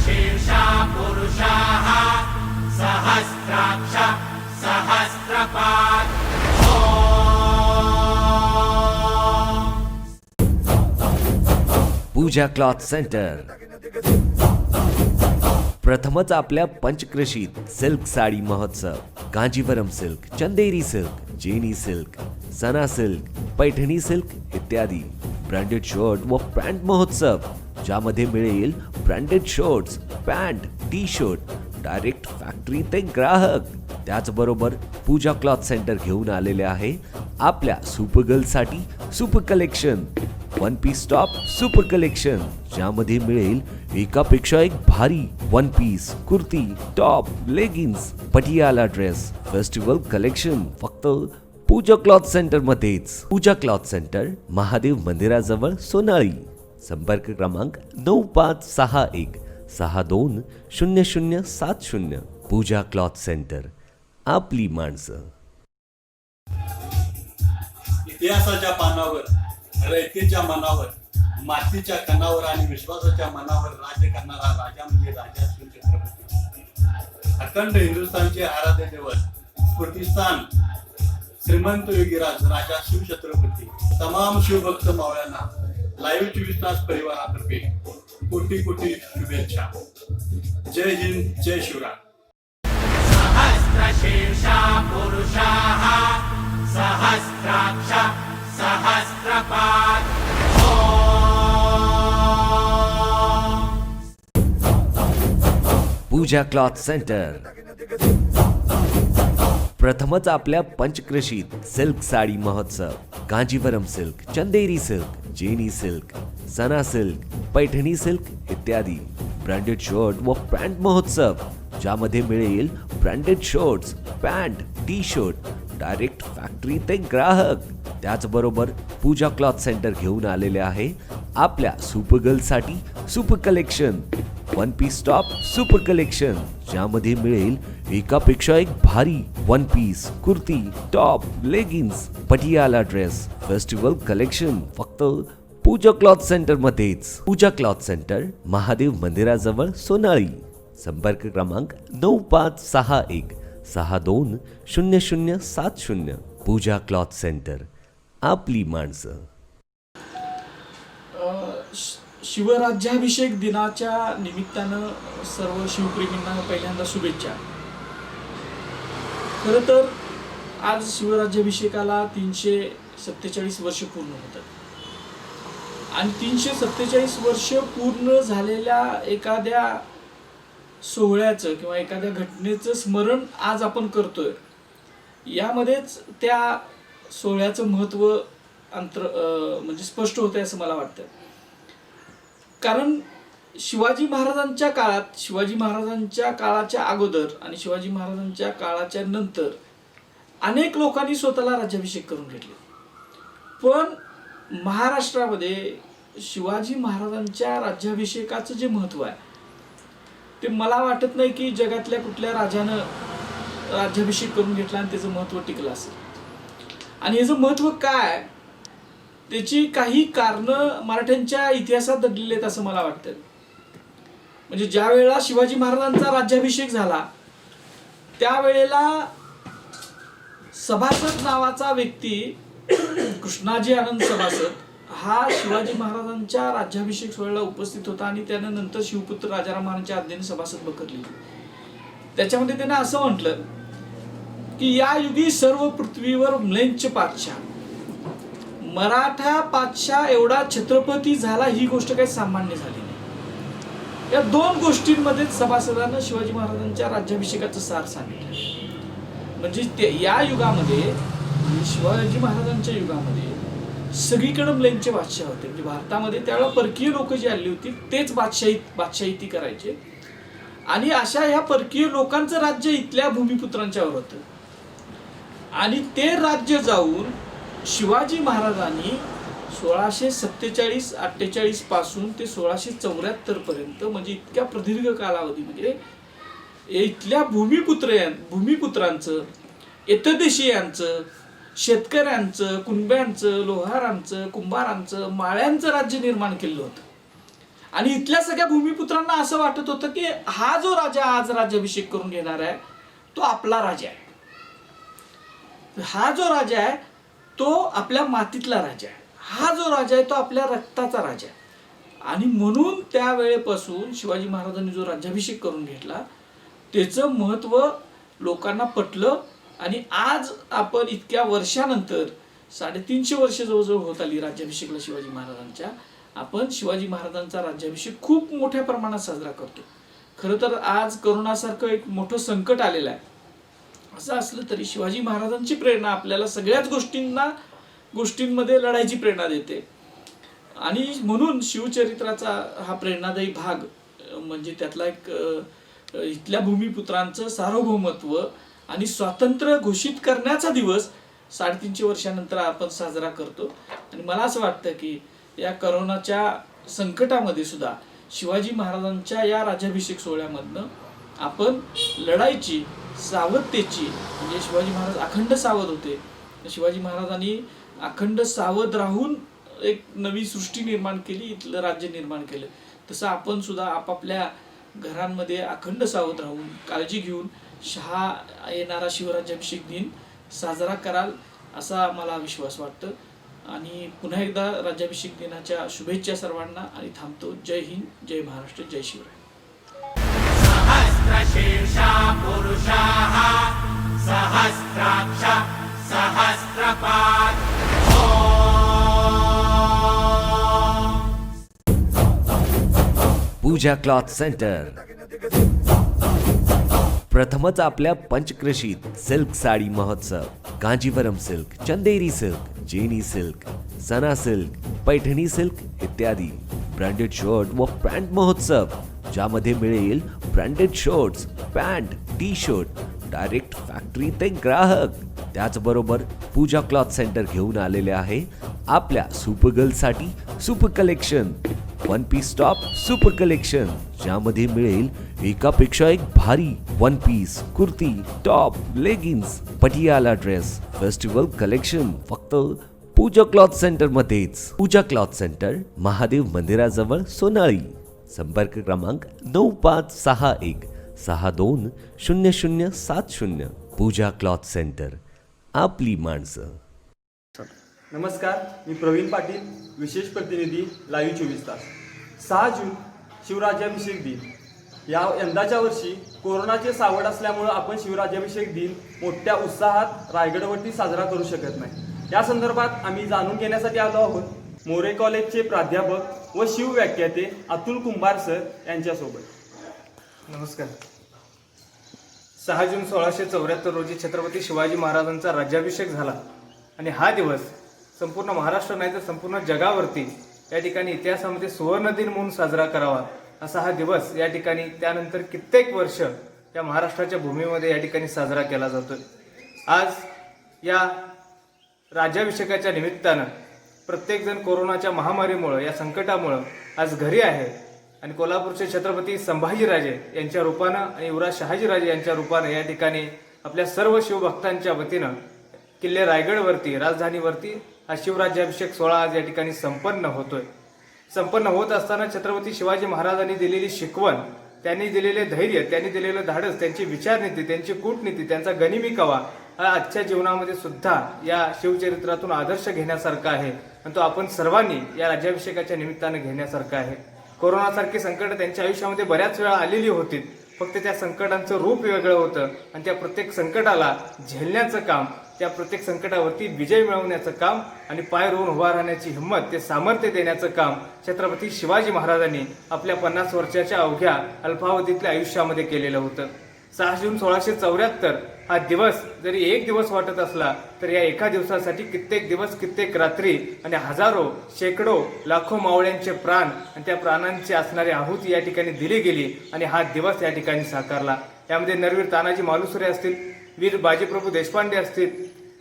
सहस्रशीर्षा पुरुषाः सहस्राक्ष सहस्रपात् पूजा cloth centre प्रथमच आपल्या पंचक्रोशीत सिल्क साडी महोत्सव, कांजीवरम सिल्क, चंदेरी सिल्क, जेनी सिल्क, सना सिल्क, पैठणी सिल्क इत्यादी ब्रँडेड शर्ट व पॅन्ट महोत्सव, ज्यामध्ये मिळेल branded shirts, pant, T shirt direct factory ते ग्राहक. त्याचबरोबर पूजा क्लॉथ सेंटर घेऊन आलेले आहे आपल्या सुपर साठी super collection, one piece top super collection, ज्यामध्ये मिळेल एकापेक्षा एक भारी one piece, kurti, top, leggings, Patiala dress, festival collection फक्त पूजा क्लॉथ सेंटर मध्येच. पूजा क्लॉथ सेंटर, महादेव मंदिराजवळ, सोनाळी. संपर्क क्रमांक 9561 620070. पूजा क्लॉथ सेंटर, आपली माणसं. इतिहासाच्या पानावर, रयतेच्या मनावर, मातीच्या कणावर आणि विश्वासाच्या मनावर राज्य करणारा राजा म्हणजे राजा छत्रपती. अखंड हिंदुस्थानचे आराध्य दैवत, स्फूर्तिस्थान, श्रीमंत योगीराज राजा शिवछत्रपती. तमाम शिवभक्त मावळ्यांना लाईव्ह 24 तास परिवारातर्फे कोटी कोटी शुभेच्छा. जय हिंद, जय शिवराय. सहस्रशीर्षा पुरुषाः सहस्राक्ष सहस्रपात् पूजा क्लॉथ सेंटर प्रथमच आपल्या पंचक्रोशीत सिल्क साडी महोत्सव, कांजीवरम सिल्क, चंदेरी सिल्क, जेनी सिल्क, सना सिल्क, पैठणी सिल्क इत्यादी ब्रँडेड शर्ट व पॅन्ट महोत्सव, ज्यामध्ये मिळेल branded shirts, pant, T shirt direct factory ते ग्राहक. त्याचबरोबर पूजा क्लॉथ सेंटर घेऊन आलेले आहे आपल्या सुपर साठी super collection, one piece top super collection, ज्यामध्ये मिळेल एकापेक्षा एक भारी one piece, kurti, top, leggings, Patiala dress, festival collection फक्त पूजा क्लॉथ सेंटर मध्येच. पूजा क्लॉथ सेंटर, महादेव मंदिराजवळ, सोनाळी. संपर्क क्रमांक 9561 620070. पूजा क्लॉथ सेंटर, आपली माणसं. शिवराज्याभिषेक दिनाच्या निमित्तानं सर्व शिवप्रेमींना पहिल्यांदा शुभेच्छा. खरं तर आज शिवराज्याभिषेकाला 347 वर्ष पूर्ण होतात आणि 347 वर्ष पूर्ण झालेल्या एखाद्या सोहळ्याचं किंवा एखाद्या घटनेचं स्मरण आज आपण करतोय. यामध्येच त्या सोहळ्याचं महत्त्व म्हणजे स्पष्ट होतंय असं मला वाटतं. कारण शिवाजी महाराजांच्या काळात, शिवाजी महाराजांच्या काळाच्या अगोदर आणि शिवाजी महाराजांच्या काळाच्या नंतर अनेक लोकांनी स्वतःला राज्याभिषेक करून घेतले. पण महाराष्ट्रामध्ये शिवाजी महाराजांच्या राज्याभिषेकाचं जे महत्त्व आहे ते मला वाटत नाही की जगातल्या कुठल्या राजानं राज्याभिषेक करून घेतला आणि त्याचं महत्त्व टिकलं असेल. आणि याचं महत्त्व काय, त्याची काही कारणं मराठ्यांच्या इतिहासात दडलेली आहेत असं मला वाटतं. म्हणजे ज्या वेळेला शिवाजी महाराजांचा राज्याभिषेक झाला त्यावेळेला सभासद नावाचा व्यक्ती, कृष्णाजी आनंद सभासद, हा शिवाजी महाराजांच्या राज्याभिषेक सोहळ्याला उपस्थित होता आणि त्यानं नंतर शिवपुत्र राजाराम महाराजांच्या आज्ञेने सभासद बखरली. त्याच्यामध्ये त्यानं असं म्हटलं की या युगी सर्व पृथ्वीवर म्लेंच पातशाह, मराठा पातशाह एवढा छत्रपती झाला ही गोष्ट काही सामान्य झाली नाही. या दोन गोष्टींमध्ये सभासदांना शिवाजी महाराजांच्या राज्याभिषेकाचं सार सांगितलं. म्हणजे या युगामध्ये, शिवाजी महाराजांच्या युगामध्ये सगळीकडे म्लेंचे बादशाह होते. म्हणजे भारतामध्ये त्यावेळेला परकीय लोक जी आली होती तेच बादशाही करायचे आणि अशा ह्या परकीय लोकांचं राज्य इथल्या भूमिपुत्रांच्यावर होतं. आणि ते राज्य जाऊन शिवाजी महाराजांनी 1647-48 पासून ते 1674 पर्यंत, म्हणजे इतक्या प्रदीर्घ कालावधीमध्ये इथल्या भूमिपुत्रांचं, एतदेशीयांचं, शेतकऱ्यांचं, कुणब्यांचं, लोहारांचं, कुंभारांचं, माळ्यांचं राज्य निर्माण केलं होतं. आणि इथल्या सगळ्या भूमिपुत्रांना असं वाटत होतं की हा जो राजा आज राज्याभिषेक करून घेणार आहे तो आपला राजा आहे, हा जो राजा आहे तो आपल्या मातीतला राजा आहे, हा जो राजा आहे तो आपल्या रक्ताचा राजा आहे. आणि म्हणून त्यावेळेपासून शिवाजी महाराजांनी जो राज्याभिषेक करून घेतला त्याचं महत्त्व लोकांना पटलं. आणि आज आपण इतक्या वर्षानंतर 350 वर्ष जवळजवळ होत आली राज्याभिषेकला शिवाजी महाराजांच्या, आपण शिवाजी महाराजांचा राज्याभिषेक खूप मोठ्या प्रमाणात साजरा करतो. खरं तर आज करोनासारखं एक मोठं संकट आलेलं आहे. असं असलं तरी शिवाजी महाराजांची प्रेरणा आपल्याला सगळ्याच गोष्टींमध्ये लढायची प्रेरणा देते. आणि म्हणून शिवचरित्राचा हा प्रेरणादायी भाग म्हणजे त्यातला एक इथल्या भूमिपुत्रांचं सार्वभौमत्व आणि स्वातंत्र्य घोषित करण्याचा दिवस 350 वर्षानंतर आपण साजरा करतो. आणि मला असं वाटतं की या करोनाच्या संकटामध्ये सुद्धा शिवाजी महाराजांच्या या राज्याभिषेक सोहळ्यामधनं आपण लढाईची, सावधतेची, म्हणजे शिवाजी महाराज अखंड सावध होते, शिवाजी महाराजांनी अखंड सावध राहून एक नवी सृष्टी निर्माण केली, इथलं राज्य निर्माण केलं. तसं आपण सुद्धा आपापल्या घरांमध्ये अखंड सावध राहून काळजी घेऊन येणारा शिवराज्याभिषेक दिन साजरा कराल असा मला विश्वास वाटतं. आणि पुन्हा एकदा राज्याभिषेक दिनाच्या शुभेच्छा सर्वांना आणि थांबतो. जय हिंद, जय महाराष्ट्र, जय शिवराय. सहस्रशीर्षा पुरुषाः सहस्राक्ष सहस्रपात् पूजा क्लॉथ सेंटर प्रथमच आपल्या पंचक्रोशीत सिल्क साडी महोत्सव. कांजीवरम सिल्क, चंदेरी सिल्क, जेनी सिल्क, सना सिल्क, पैठणी सिल्क इत्यादी ब्रँडेड शर्ट व पॅन्ट महोत्सव, ज्यामध्ये मिळेल branded shirts, pant, T shirt direct factory ते ग्राहक. त्याचबरोबर पूजा क्लॉथ सेंटर घेऊन आलेले आहे आपल्या सुपर गर्लसाठी super collection, one piece top super collection, ज्यामध्ये मिळेल एकापेक्षा एक भारी one piece, kurti, top, leggings, Patiala dress, festival collection फक्त पूजा क्लॉथ सेंटर मध्येच. पूजा क्लॉथ सेंटर, महादेव मंदिराजवळ, सोनाळी. संपर्क क्रमांक 9561620070. पूजा क्लॉथ सेंटर, आपली माणसं. नमस्कार, मी प्रवीण पाटील, विशेष प्रतिनिधी लाईव्ह 24 तास. 6 जून शिवराज्याभिषेक दिन. यंदाच्या वर्षी कोरोनाचे सावट असल्यामुळं आपण शिवराज्याभिषेक दिन मोठ्या उत्साहात रायगडवरती साजरा करू शकत नाही. या संदर्भात आम्ही जाणून घेण्यासाठी आलो आहोत मोरे कॉलेजचे प्राध्यापक व शिवव्याख्याते अतुल कुंभार सर यांच्यासोबत. नमस्कार. 6 जून 1674 रोजी छत्रपती शिवाजी महाराजांचा राज्याभिषेक झाला आणि हा दिवस संपूर्ण महाराष्ट्र नाही तर संपूर्ण जगावरती या ठिकाणी इतिहासामध्ये सुवर्ण दिन म्हणून साजरा करावा असा हा दिवस या ठिकाणी त्यानंतर कित्येक वर्ष या महाराष्ट्राच्या भूमीमध्ये या ठिकाणी साजरा केला जातोय. आज या राज्याभिषेकाच्या निमित्तानं प्रत्येकजण कोरोनाच्या महामारीमुळं, या संकटामुळं आज घरी आहे आणि कोल्हापूरचे छत्रपती संभाजीराजे यांच्या रूपानं आणि युवराज शहाजीराजे यांच्या रूपानं या ठिकाणी आपल्या सर्व शिवभक्तांच्या वतीनं किल्ले रायगडवरती, राजधानीवरती हा शिवराज्याभिषेक सोहळा आज या ठिकाणी संपन्न होतोय. संपन्न होत असताना छत्रपती शिवाजी महाराजांनी दिलेली शिकवण, त्यांनी दिलेले धैर्य, त्यांनी दिलेलं धाडस, त्यांची विचारनीती, त्यांची कूटनीती, त्यांचा गनिमी कवा हा आजच्या जीवनामध्ये सुद्धा या शिवचरित्रातून आदर्श घेण्यासारखा आहे आणि तो आपण सर्वांनी या राज्याभिषेकाच्या निमित्तानं घेण्यासारखा आहे. कोरोनासारखी संकट त्यांच्या आयुष्यामध्ये बऱ्याच वेळा आलेली होती, फक्त त्या संकटांचं रूप वेगळं होतं आणि त्या प्रत्येक संकटाला झेलण्याचं काम, त्या प्रत्येक संकटावरती विजय मिळवण्याचं काम आणि पाय रोवून उभा राहण्याची हिंमत, ते सामर्थ्य देण्याचं काम छत्रपती शिवाजी महाराजांनी आपल्या 50 वर्षाच्या अवघ्या अल्पावधीतल्या आयुष्यामध्ये केलेलं होतं. 6 जून 1674 हा दिवस जरी एक दिवस वाटत असला तर या एका दिवसासाठी कित्येक दिवस, कित्येक रात्री आणि हजारो, शेकडो, लाखो मावळ्यांचे प्राण आणि त्या प्राणांची असणारी आहुती या ठिकाणी दिली गेली आणि हा दिवस या ठिकाणी साकारला. यामध्ये नरवीर तानाजी मालुसरे असतील, वीर बाजीप्रभू देशपांडे असतील,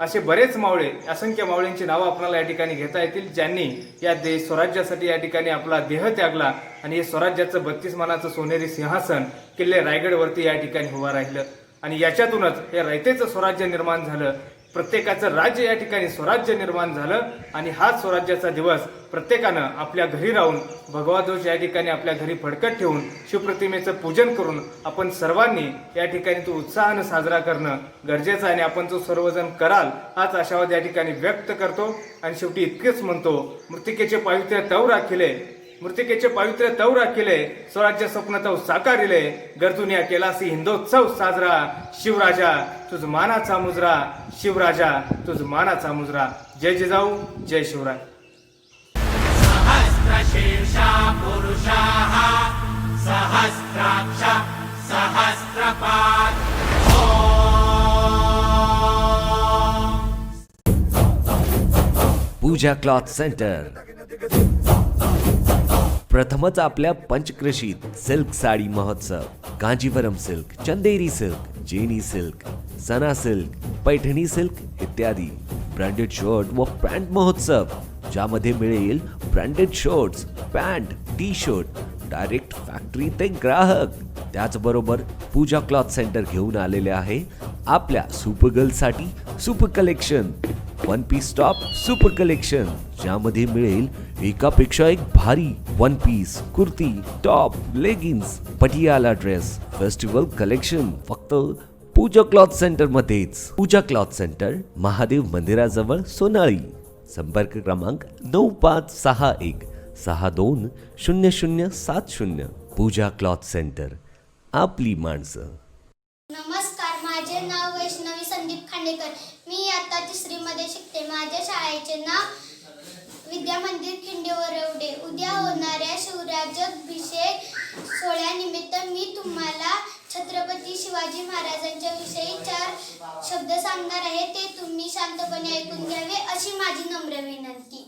असे बरेच मावळे, असंख्य मावळ्यांची नावं आपल्याला या ठिकाणी घेता येतील, ज्यांनी या स्वराज्यासाठी या ठिकाणी आपला देह त्यागला आणि हे स्वराज्याचं 32 मानाचं सोनेरी सिंहासन किल्ले रायगडवरती या ठिकाणी उभा राहिलं आणि याच्यातूनच हे रयतेचं स्वराज्य निर्माण झालं. प्रत्येकाचं राज्य या ठिकाणी स्वराज्य निर्माण झालं आणि हाच स्वराज्याचा दिवस प्रत्येकानं आपल्या घरी राहून भगवा ध्वज या ठिकाणी आपल्या घरी फडकत ठेवून शिवप्रतिमेचं पूजन करून आपण सर्वांनी या ठिकाणी तो उत्साहानं साजरा करणं गरजेचं आहे आणि आपण तो सर्वजण कराल हाच आशावाद या ठिकाणी व्यक्त करतो. आणि शेवटी इतकेच म्हणतो, मृत्तिकेचे पावित्र्य तव राखिले स्वराज्य स्वप्न तव साकारिले गरजुनिया केलासी हिंदोत्सव साजरा शिवराजा तुझ मानाचा मुजरा शिवराजा तुझ मानाचा मुजरा. जय जिजाऊ जय शिवराय. सहस्रशीर्षा पुरुषाः सहस्राक्ष सहस्रपात् पूजा क्लॉथ सेंटर प्रथमच आपल्या पंचक्रोशीत सिल्क साडी महोत्सव. कांजीवरम सिल्क, चंदेरी सिल्क, जेनी सिल्क, सना सिल्क, पैठणी सिल्क इत्यादी ब्रँडेड शर्ट व पॅन्ट महोत्सव, ज्यामध्ये मिळेल branded shirts, pant, T shirt direct factory ते ग्राहक. त्याचबरोबर पूजा क्लॉथ सेंटर घेऊन आलेले आहे आपल्या सुपरगर्लसाठी super collection, one piece top super collection, ज्यामध्ये मिळेल एकापेक्षा एक भारी one piece, kurti, top, leggings, Patiala dress, festival collection फक्त पूजा क्लॉथ सेंटर मध्येच. पूजा क्लॉथ सेंटर, महादेव मंदिराजवळ, सोनाळी. संपर्क क्रमांक 9561620070. पूजा क्लॉथ सेंटर, आपली माणसं. नमस्कार, माझे नाव वैष्णवी संदीप खांडेकर. मी आता 3री मध्ये शिकते. माझ्या शाळेचे नाव विद्या मंदिर खिंडेवरवडे. उद्या होणाऱ्या शिवराज्याभिषेक सोहळ्यानिमित्त मी तुम्हाला छत्रपती शिवाजी महाराजांच्या विषयी 4 शब्द सांगणार आहे. ते तुम्ही शांतपणे ऐकून घ्यावे अशी माझी नम्र विनंती.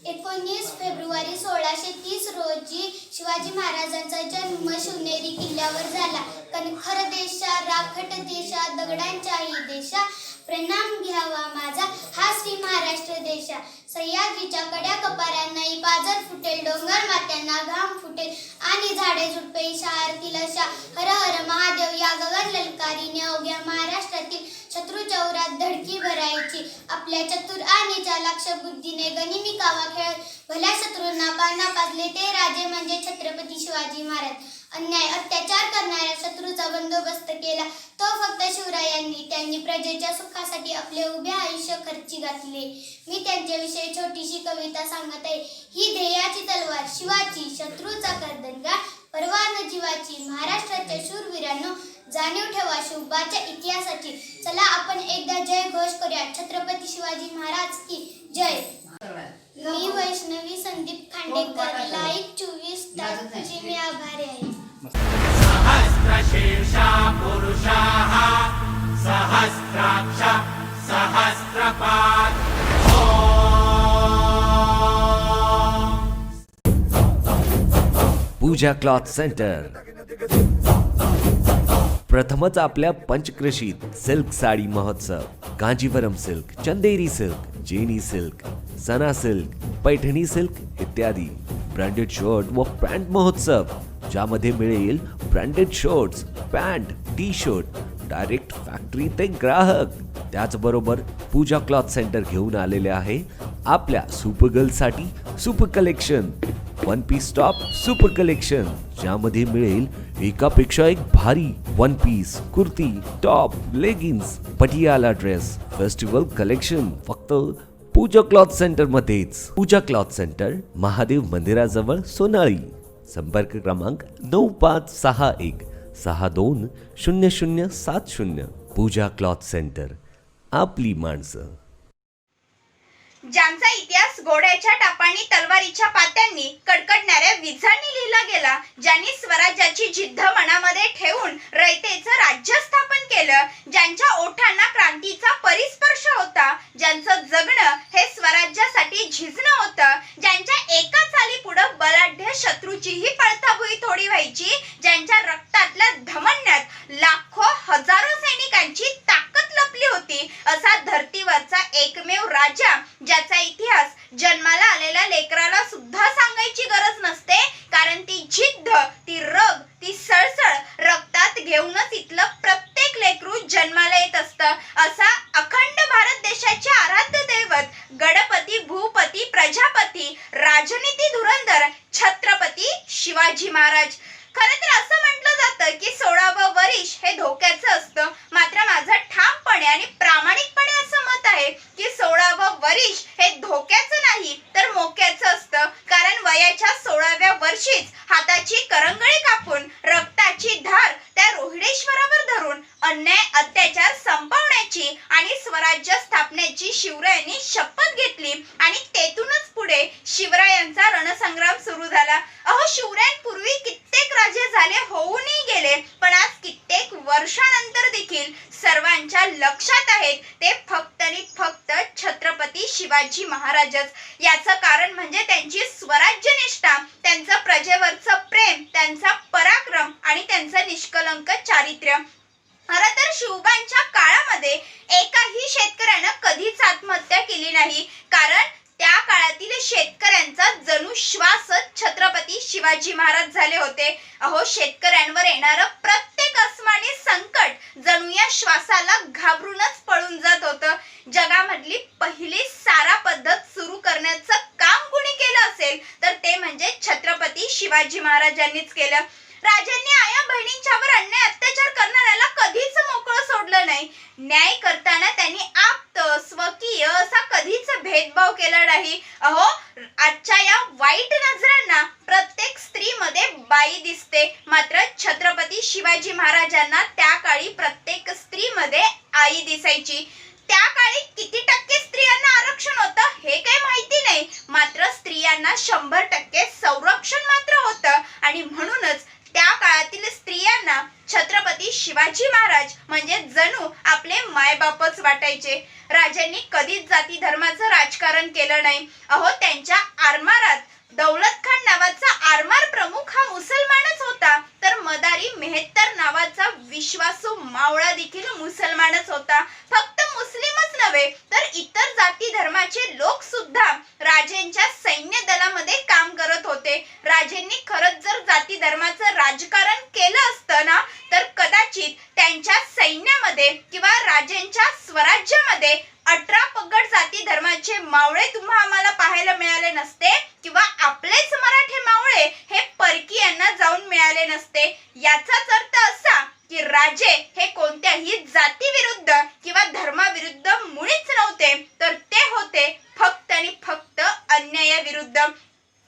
19 फेब्रुवारी 1630 रोजी शिवाजी महाराजांचा जन्म शिवनेरी किल्ल्यावर झाला. कणखर देशा, राखट देशा, दगडांच्याही देशा, प्रणाम घ्यावा माझा हा श्री महाराष्ट्र देशा. सह्याद्रीच्या कड्या कपाऱ्यांनाही पाजर फुटेल, डोंगर मात्यांना घाम फुटेल आणि झाडे झुडपे शारतील अशा हर हर महादेव या गगन ललकारीने अवघ्या महाराष्ट्रातील शत्रूच्या उरात धडकी भरायची. आपल्या चतुर आणि चालाक्ष बुद्धीने गनिमी कावा खेळत भल्या शत्रूंना पाना पाजले ते राजे म्हणजे छत्रपती शिवाजी महाराज. अन्याय अत्याचार करणाऱ्या शत्रूचा बंदोबस्त केला तो फक्त शिवरायांनी. त्यांनी प्रजेच्या सुखासाठी आपले उभे आयुष्य खर्ची घातले. मी त्यांच्याविषयी छोटीशी कविता सांगत आहे. ही ध्येयाची तलवार शिवाची, शत्रूचा कर्दनगा परवा न जीवाची. महाराष्ट्राच्या शूरवीरांनो, जाणीव ठेवा शिवबाच्या इतिहासाची. चला आपण एकदा जय घोष करूया. छत्रपती शिवाजी महाराज की जय. मी वैष्णवी संदीप खांडेकर, लाईव्ह 24 तासची मी आभारी आहे. सहस्रशीर्षा पुरुषाः सहस्राक्ष सहस्रपात् पूजा क्लॉथ सेंटर प्रथमच आपल्या पंचक्रोशीत सिल्क साडी महोत्सव. कांजीवरम सिल्क, चंदेरी सिल्क, जेनी सिल्क, सना सिल्क, पैठणी सिल्क इत्यादी ब्रँडेड शर्ट व पॅन्ट महोत्सव, ज्यामध्ये मिळेल branded shirts, pant, T shirt direct factory ते ग्राहक. त्याचबरोबर पूजा क्लॉथ सेंटर घेऊन आलेले आहे आपल्या सुपरगर्लसाठी super collection, one piece top super collection, ज्यामध्ये मिळेल एकापेक्षा एक भारी one piece, kurti, top, leggings, Patiala dress, festival collection फक्त पूजा क्लॉथ सेंटर मध्येच. पूजा क्लॉथ सेंटर, महादेव मंदिराजवळ, सोनाळी. संपर्क क्रमांक 9561620070. पूजा क्लॉथ सेंटर, आपली माणसं. ज्यांचा इतिहास घोड्याच्या टापांनी, तलवारीच्या पात्यांनी, कडकडणाऱ्या विजांनी लिहिला गेला, ज्यांनी स्वराज्याची जिद्द मनामध्ये ठेवून रयतेचं राज्य स्थापन केलं, ज्यांच्या ओठांना क्रांतीचा परिस्पर्श होता, ज्यांचं जगणं हे स्वराज्यासाठी झिजणं होतं, ज्यांच्या एका चाली पुढं बलाढ्य शत्रूचीही पळताभुई थोडी व्हायची, ज्यांच्या रक्तातल्या धमन्यात लाखो हजारो सैनिकांची ताकद लपली होती, असा धर्तीवरचा एकमेव राजा ज्याचा इतिहास जन्माला आलेल्या लेकराला सुद्धा सांगायची गरज नसते, कारण ती जिद्द, ती रग, ती सळसळ रक्तात घेऊनच इथलं प्रत्येक लेकरू जन्माला येत शिवाजी महाराज. खरं तर असं म्हटलं जातं की 16वं वर्ष हे धोक्याचं असतं, मात्र माझं ठामपणे आणि प्रामाणिकपणे असं मत आहे की 16वं वर्ष हे धोक्याचं नाही तर मोक्याचं असतं. कारण वयाच्या 16व्या वर्षीच हाताची करंगळी कापून रक्ताची धार त्या रोहिडेश्वरावर धरून अन्याय अत्याचार संपवण्याची आणि स्वराज्य स्थापनेची शिवरायांनी शपथ घेतली आणि तेथूनच पुढे शिवरायांचा रणसंग्राम सुरू झाला. अहो, शिवरायांपूर्वी कित्येक राजे झाले, होऊनही गेले, पण आज कित्येक वर्षानंतर देखील सर्वांच्या लक्षात आहेत ते फक्त आणि फक्त छत्रपती शिवाजी महाराजच. याचं कारण म्हणजे त्यांची स्वराज्यनिष्ठा, त्यांचं प्रजेवरचं प्रेम, त्यांचा पराक्रम आणि त्यांचं निष्कलंक चारित्र्य. खरं तर शिवबांच्या काळामध्ये एकाही शेतकऱ्यानं कधीच आत्महत्या केली नाही, कारण त्या काळातील शेतकऱ्यांचा जणू श्वासच छत्रपती शिवाजी महाराज झाले होते. अहो, शेतकऱ्यांवर येणारं प्रत्येक अस्मानी संकट जणू या श्वासाला घाबरूनच पळून जात होतं. जगामधली पहिली सारा पद्धत सुरू करण्याचं काम कुणी केलं असेल तर ते म्हणजे छत्रपती शिवाजी महाराजांनीच केलं. राजांनी आया बहिणींच्यावर अन्याय अत्याचार करणाऱ्याला कधीच मोकळं सोडलं नाही. न्याय करताना त्यांनी आप्त स्वकीय असा कधीच भेदभाव केला नाही. अहो, आजच्या या वाईट नजरांना प्रत्येक स्त्रीमध्ये बाई दिसते, मात्र छत्रपती शिवाजी महाराजांना त्या काळी प्रत्येक स्त्रीमध्ये आई दिसायची. त्या काळी किती टक्के स्त्रियांना आरक्षण होतं हे काही माहिती नाही, मात्र स्त्रियांना 100% संरक्षण मात्र होतं आणि म्हणूनच त्या काळातील स्त्रियांना छत्रपती शिवाजी महाराज म्हणजे जणू आपले मायबापच वाटायचे. राजांनी कधीच जाती धर्माचं राजकारण केलं नाही. अहो, त्यांच्या आरमारात दौलत खान नावाचा आरमार प्रमुख हा मुसलमानच होता, तर मदारी मेहत्तर नावाचा विश्वासू मावळा देखील मुसलमानच होता. फक्त मुस्लिमच नव्हे तर इतर जाती धर्माचे लोक सुद्धा राजेंच्या सैन्य दलामध्ये काम करत होते. राजेंनी खरंच जर जाती धर्माचं राजकारण केलं असतं ना तर कदाचित त्यांच्या सैन्यामध्ये किंवा राजेंच्या स्वराज्यामध्ये 18 पगड जाती धर्माचे मावळे तुम्हा आम्हाला पाहायला मिळाले नसते किंवा आपलेच मराठी मावळे हे परकीयांना जाऊन मिळाले नसते. याचाच अर्थ असा की राजे हे कोणत्याही जाती विरुद्ध किंवा धर्माविरुद्ध मुळीच नव्हते, तर ते होते फक्त आणि फक्त अन्यायाविरुद्ध.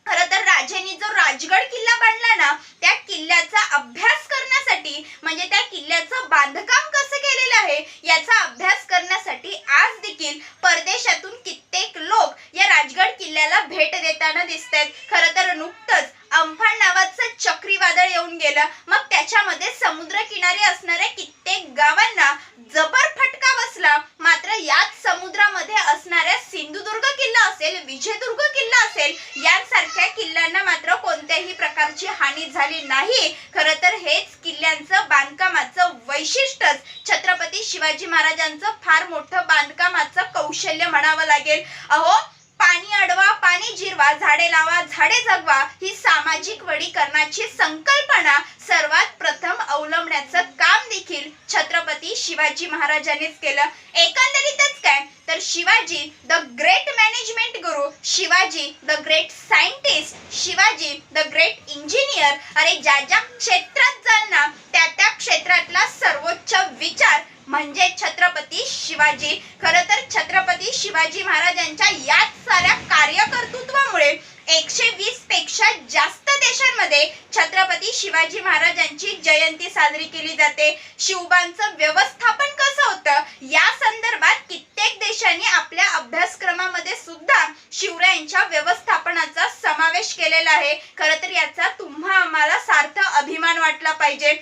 खरं तर राजांनी जो राजगड किल्ला बांधला ना, त्या किल्ल्याचा अभ्यास करण्यासाठी म्हणजे त्या किल्ल्याचं बांधकाम कसं केलेलं आहे याचा अभ्यास करण्यासाठी आज देखील परदेशातून कित्येक लोक या राजगड किल्ल्याला भेट देताना दिसतात. खरं तर नुकतंच अम्फान नावाचं चक्रीवादळ येऊन गेलं, मग त्याच्यामध्ये समुद्रकिनारी असणाऱ्या कित्येक गावांना जबर फटका बसला. मात्र याच समुद्रामध्ये असणाऱ्या सिंधुदुर्ग किल्ला असेल, विजयदुर्ग किल्ला असेल, यांसारख्या किल्ल्यांना मात्र कोणत्याही प्रकारची हानी झाली नाही. खरं तर हेच किल्ल्यांचं बांधकामाचं वैशिष्ट्यच छत्रपती शिवाजी महाराजांचं फार मोठं बांधकामाचं कौशल्य म्हणावं लागेल. अहो, पाणी अडवा, पाणी जिरवा, झाडे लावा, झाडे जगवा ही सामाजिक वनीकरणाची संकल्पना सर्वात प्रथम अवलंबण्याचं काम देखील छत्रपती शिवाजी महाराजांनीच केलं. एकंदरीतच काय तर Shivaji the great management Guru, Shivaji the great scientist, Shivaji the great engineer. अरे, ज्या ज्या क्षेत्रात जाल ना त्या त्या क्षेत्रातला सर्वोच्च विचार म्हणजे छत्रपती शिवाजी. खरं तर छत्रपती शिवाजी महाराजांच्या याच साऱ्या कार्यकर्तृत्वामुळे 120 पेक्षा जास्त देशांमध्ये छत्रपती शिवाजी महाराजांची जयंती साजरी केली जाते. शिवबांचं व्यवस्थापन कसं होतं या संदर्भात कित्येक देशांनी आपल्या अभ्यासक्रमामध्ये सुद्धा शिवरायांच्या व्यवस्थापनाचा समावेश केलेला आहे. खरं तर याचा तुम्हा आम्हाला सार्थ अभिमान वाटला पाहिजे.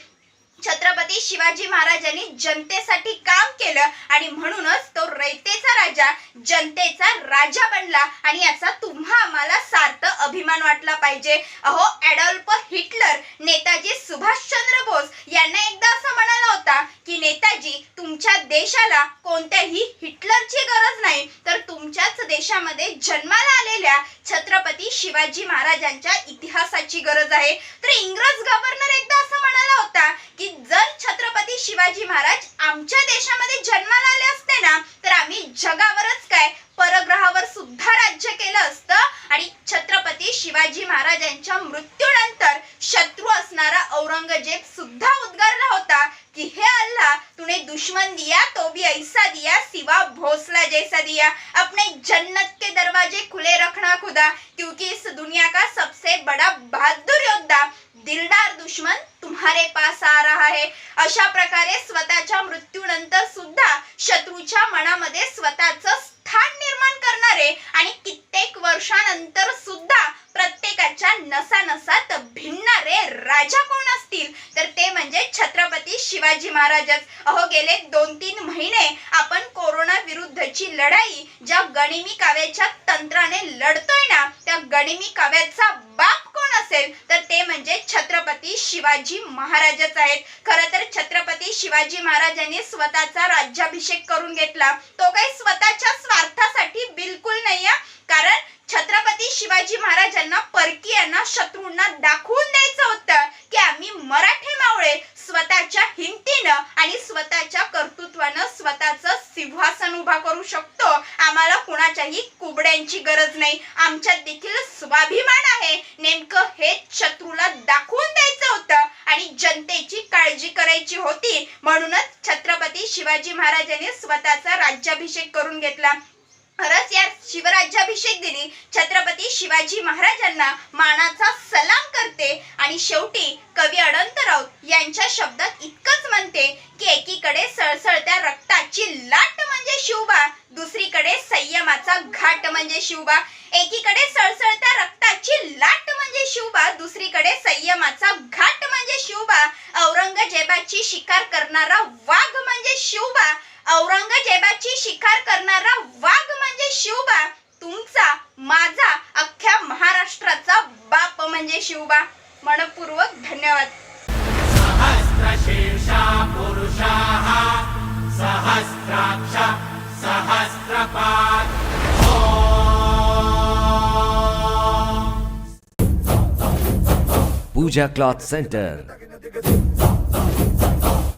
छत्रपती शिवाजी महाराजांनी जनतेसाठी काम केलं आणि म्हणूनच तो रयतेचा राजा जनतेचा राजा बनला आणि याचा तुम्हा आम्हाला सार्थ अभिमान वाटला पाहिजे. अहो, ॲडॉल्फ हिटलर नेताजी सुभाषचंद्र बोस यांना एकदा असं म्हणाला होता की नेताजी, तुमच्या देशाला कोणत्याही हिटलरची गरज नाही, तर तुमच्याच देशामध्ये जन्माला आलेल्या छत्रपती शिवाजी महाराजांच्या इतिहासाची गरज आहे. तर इंग्रज गव्हर्नर एकदा असं म्हणाला होता की जर छत्रपती शिवाजी महाराज आमच्या देशामध्ये जन्माला आले असते ना तर आम्ही जगावरच काय परग्रहावर सुद्धा राज्य केलं असतं. आणि छत्रपती शिवाजी महाराजांच्या मृत्यूनंतर औरंगजेब सुद्धा उद्गारला होता कि हे अल्लाह, तूने दुश्मन दिया तो भी ऐसा दिया, सिवा भोसला जैसा दिया। अपने जन्नत के दरवाजे खुले रखना खुदा, क्योंकि इस दुनिया का सबसे बड़ा बहादुर योद्धा दिलदार दुश्मन तुम्हारे पास आ रहा है। अशा प्रकारे स्वतःच्या मृत्यूनंतर सुद्धा शत्रूच्या मनामध्ये स्वतःचं स्थान निर्माण करणारे आणि कित्येक वर्षानंतर सुद्धा प्रत्येकाच्या नसानसात भिनणारे राजा कोण असतील तर ते म्हणजे छत्रपती शिवाजी महाराजच। अहो, गेले 2-3 महिने आपण कोरोना विरुद्धची लढाई ज्या गनिमी काव्याच्या तंत्राने लढतोय ना, त्या गनिमी काव्याचा बाप कोण असेल तर ते म्हणजे छत्रपती शिवाजी महाराजच आहेत। खरं तर छत्रपती शिवाजी महाराजांनी स्वतःचा राज्याभिषेक करून घेतला, तो काही स्वतःच्या स्वार्थासाठी बिलकुल नाही, कारण छत्रपती शिवाजी महाराजांना परकीयांना शत्रूंना दाखवून द्यायचं होतं की आम्ही मराठे मावळे स्वतःच्या हिमतीनं आणि स्वतःच्या कर्तृत्वानं स्वतःचं सिंहासन उभा करू शकतो। आम्हाला कुणाच्याही कुबड्यांची गरज नाही, आमच्यात देखील स्वाभिमान आहे। नेमकं हे शत्रूला दाखवून द्यायचं होतं आणि जनतेची काळजी करायची होती, म्हणूनच छत्रपती शिवाजी महाराजांनी स्वतःचा राज्याभिषेक करून घेतला। खरंच या शिवराज्याभिषेक दिनी छत्रपती शिवाजी महाराजांना मानाचा सलाम करते आणि शेवटी कवी अनंत राऊत यांच्या शब्दात इतकंच म्हणते की एकीकडे सळसळत्या रक्ताची लाट म्हणजे शिवबा, दुसरीकडे संयमाचा घाट म्हणजे शिवबा। एकीकडे सळसळत्या रक्ताची लाट म्हणजे शिवबा, दुसरीकडे संयमाचा घाट म्हणजे शिवबा। औरंगजेबाची शिकार करणारा वाघ म्हणजे शिवबा, औरंगजेबाची शिकार करणारा वाघ म्हणजे शिवबा। तुमचा, माझा, अख्ख्या महाराष्ट्राचा बाप म्हणजे शिवबा। मनपूर्वक धन्यवाद। सहस्रशीर्षा पुरुषाः सहस्राक्ष सहस्रपात्। पूजा क्लॉथ सेंटर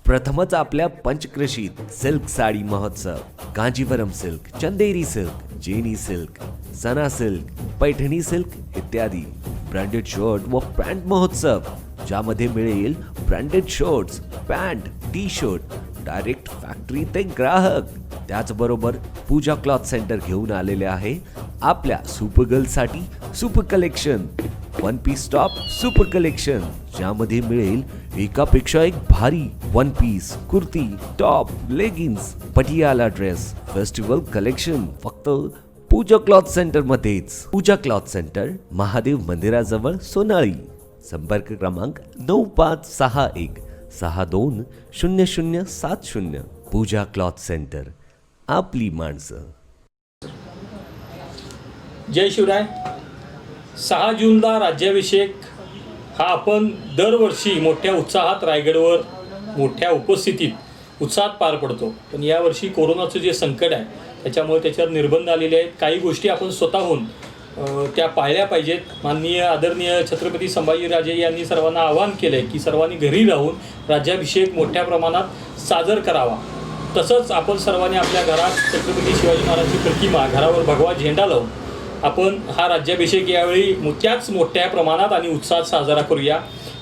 प्रथमच आपल्या पंचक्रोशीत सिल्क साडी महोत्सव, कांजीवरम सिल्क, चंदेरी सिल्क, जेनी सिल्क, सना सिल्क, पैठणी सिल्क इत्यादी ब्रँडेड शर्ट व पॅन्ट महोत्सव, ज्यामध्ये मिळेल branded shirts, pant, T shirt direct factory ते ग्राहक। त्याचबरोबर पूजा क्लॉथ सेंटर घेऊन आलेले आहे आपल्या सुपरगर्लसाठी super collection, one piece top super collection, ज्यामध्ये मिळेल एकापेक्षा एक भारी one piece, kurti, top, leggings, Patiala dress, festival collection फक्त पूजा क्लॉथ सेंटर मध्येच। पूजा क्लॉथ सेंटर, महादेव मंदिराजवळ, सोनाळी। संपर्क क्रमांक 9561 620070। पूजा क्लॉथ सेंटर, आपली माणसं। जय शिवराय। 6 जूनला राज्याभिषेक हा आपण दरवर्षी मोठ्या उत्साहात रायगडवर मोठ्या उपस्थितीत उत्साहात पार पडतो, पण यावर्षी कोरोनाचं जे संकट आहे त्याच्यामुळे त्याच्यावर निर्बंध आलेले आहेत। काही गोष्टी आपण स्वतःहून त्या पाळल्या पाहिजेत। माननीय आदरणीय छत्रपती संभाजीराजे यांनी सर्वांना आवाहन केलं आहे की सर्वांनी घरी राहून राज्याभिषेक मोठ्या प्रमाणात साजर करावा। तसंच आपण सर्वांनी आपल्या घरात छत्रपती शिवाजी महाराजांची प्रतिमा, घरावर भगवा झेंडा लावून आपण हा राज्याभिषेक यावेळी त्याच मोठ्या प्रमाणात आणि उत्साहात साजरा करूया।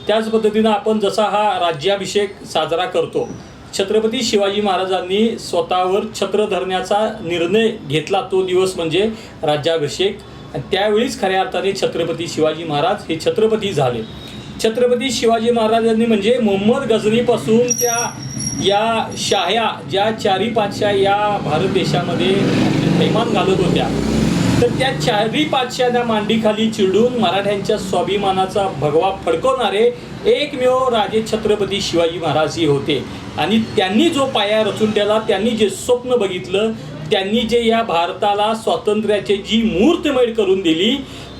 त्याच पद्धतीनं आपण जसा हा राज्याभिषेक साजरा करतो, छत्रपती शिवाजी महाराजांनी स्वतःवर छत्र धरण्याचा निर्णय घेतला तो दिवस म्हणजे राज्याभिषेक, आणि त्यावेळीच खऱ्या अर्थाने छत्रपती शिवाजी महाराज हे छत्रपती झाले। छत्रपती शिवाजी महाराजांनी म्हणजे मोहम्मद गझनीपासून त्या या शाह्या ज्या 4 पातशाह या भारत देशामध्ये थैमान घालत होत्या, तर त्या 4 पातशाहांना मांडीखाली चिरडून मराठ्यांच्या स्वाभिमानाचा भगवा फडकवणारे एकमेव राजे छत्रपती शिवाजी महाराज हे होते। आणि त्यांनी जो पाया रचून ठेवला, त्यांनी जे स्वप्न बघितलं, त्यांनी जे या भारताला स्वातंत्र्याची जी मुहूर्तमेढ करून दिली,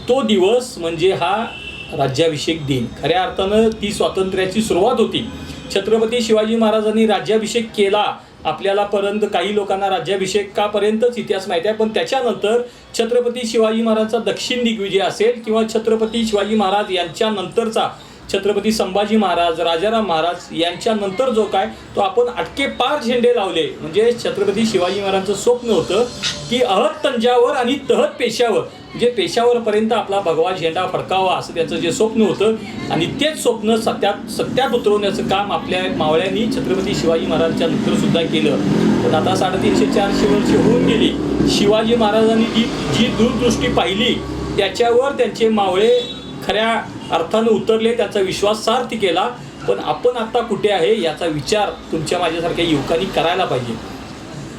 तो दिवस म्हणजे हा राज्याभिषेक दिन। खऱ्या अर्थानं ती स्वातंत्र्याची सुरुवात होती। छत्रपती शिवाजी महाराजांनी राज्याभिषेक केला, आपल्याला पर्यंत काही लोकांना राज्याभिषेक का पर्यंतच इतिहास माहिती आहे, पण त्याच्यानंतर छत्रपती शिवाजी महाराजांचा दक्षिण दिग्विजय असेल किंवा छत्रपती शिवाजी महाराज यांच्यानंतरचा छत्रपती संभाजी महाराज, राजाराम महाराज यांच्यानंतर जो काय तो आपण अटके पार झेंडे लावले। म्हणजे छत्रपती शिवाजी महाराजांचं स्वप्न होतं की अहत तंजावर आणि तहत पेशावर जे पेशावरपर्यंत आपला भगवा झेंडा फडकावा असं त्यांचं जे स्वप्न होतं आणि तेच स्वप्न सत्यात उतरवण्याचं काम आपल्या मावळ्यांनी छत्रपती शिवाजी महाराजांच्या नंतर सुद्धा केलं. पण आता 350-400 वर्ष होऊन गेली. शिवाजी महाराजांनी जी दूरदृष्टी पाहिली त्याच्यावर त्यांचे मावळे खऱ्या अर्थानं उतरले, त्याचा विश्वास सार्थ केला. पण आपण आता कुठे आहे याचा विचार तुमच्या माझ्यासारख्या युवकांनी करायला पाहिजे.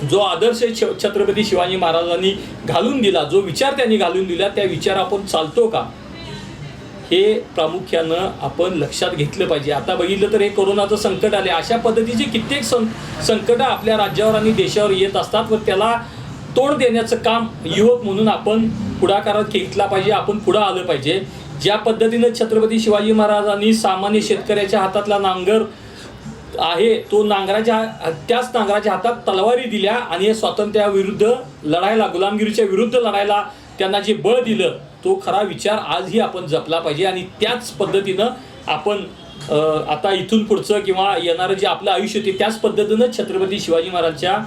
जो आदर्श छत्रपती शिवाजी महाराजांनी घालून दिला, जो विचार त्यांनी घालून दिला, त्या विचार आपण चालतो का हे प्रामुख्यानं आपण लक्षात घेतलं पाहिजे. आता बघितलं तर हे कोरोनाचं संकट आले, अशा पद्धतीचे कित्येक संकट आपल्या राज्यावर आणि देशावर येत असतात व त्याला तोंड देण्याचं काम युवक म्हणून आपण पुढाकारात घेतला पाहिजे. आपण पुढं आलं पाहिजे. ज्या पद्धतीनं छत्रपती शिवाजी महाराजांनी सामान्य शेतकऱ्याच्या हातातला नांगर आहे तो त्याच नांगराच्या हातात तलवारी दिल्या आणि स्वातंत्र्याविरुद्ध लढायला, गुलामगिरीच्या विरुद्ध लढायला त्यांना जे बळ दिलं तो खरा विचार आजही आपण जपला पाहिजे. आणि त्याच पद्धतीनं आपण आता इथून पुढचं किंवा येणारं जे आपलं आयुष्य ते त्याच पद्धतीनं छत्रपती शिवाजी महाराजांच्या